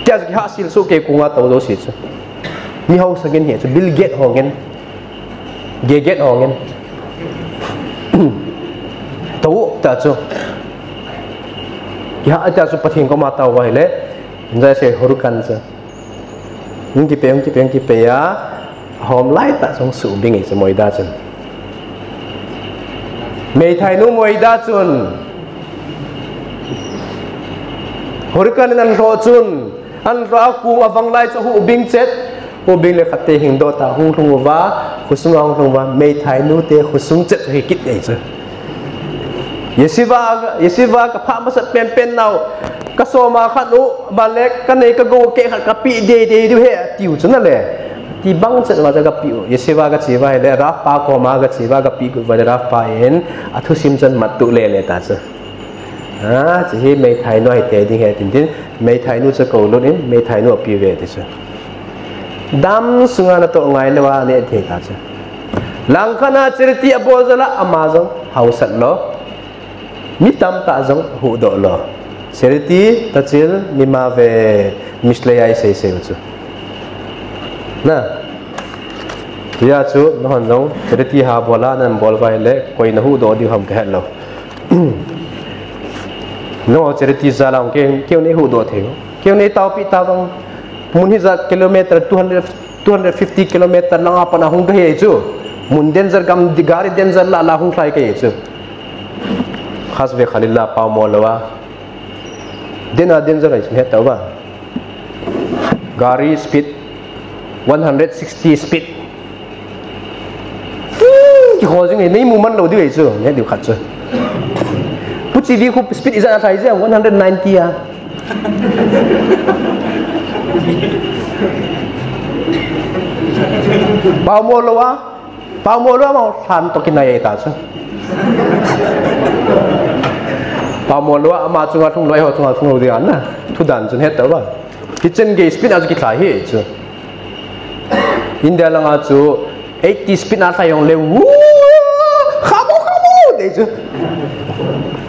cái gì hạ siêu số kẹt cũng ngắt tàu dấu xịt chứ mi hậu sang cái gì chứ Bill Gates hong cái Gates hong cái tàu ta chứ ya aja su pathin ko mata wa hele nda se horukan sa ngi pe ya hom lai ta song su bing se moida chen mấy thầy nu mồi đa chun hồi cái này ăn rau chun ăn rau cung avang lai cho hu bing chết hu bing le khát tê hình đô ta hung thung vá khusung hung thung vá mấy thầy nu tê khusung chết hay kít ấy chứ Yesiva ka pha masat pen nào ka so ma khat u balek ka nei ka go ke khat ka pi de du he tiu chuna le ti bang chat wa ka pi Yesiva ka chiwa le ra pa ko ma ka chiwa ka pi ku va ra pa en athu sim chan mat tu le ta cha ha chi hi mei thai noi te ding he tin mei thai nu cha ko lo in mei thai nu pi ve ti cha dam sunga na to ngai le wa ne the ta cha lang khana chirti abozala amazon hausat lo mitam ta zong hu do lo seriti tachil mima ve misleyai sei chu na ya chu no han zong seriti ha bola nan bol vai le koi na hu do di ham ka lo no seriti zalang ke keu ne hu do the keu ne tau pi ta bang mun hi za kilometer 250 kilometer langa pana hung ka he chu mun danger gam di gari danger la hung khai ka he chu khas ve khalilla pa molwa dena danger is he tawa gari speed 160 speed ki khojing nei mu man lo di chu ne di khat chu puchi vi khu speed is a thai je 190 a pa molwa ma than to kinai ta chu pa molwa ama chunga thung loi ho chunga thung di an na thu dan chun het tawa kitchen ge speed az ki thai he chu india langa chu 80 speed na thayong le wu khamu de chu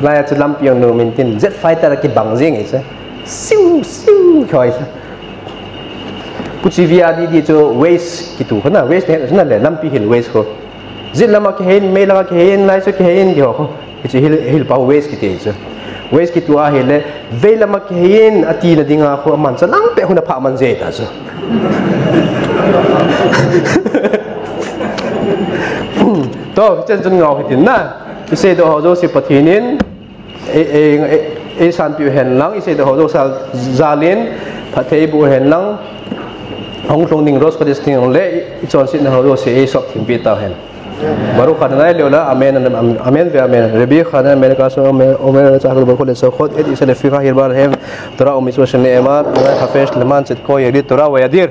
lai chu lampion no mintin jet fighter ki bangjing e chu siu khoi chu puchi via di chu waste ki tu khona waste ne na le lampi hill waste ko zit lama ke hen me lama ke hen lai chu ke hen ge ho chi hil pa waste ki te chu waste ki tu a hele ve lama ke hen ati na dinga ko man cha lang pe huna pha man je ta chu to chen chen ngau hi tin na ki se do ho zo si pathinin e san pi hen lang i se do ho zo sal zalin phathei bu hen lang hong thong ning ros khodis ting le i chon sin ho zo se e sop thing pi ta hen baru khadna le la amen amen ve amen rebi khana men ka so me omer cha khol khol so khot ed isale fi khir bar hem tora umis wa shne emar wa hafesh leman chet ko yedi tora wa yadir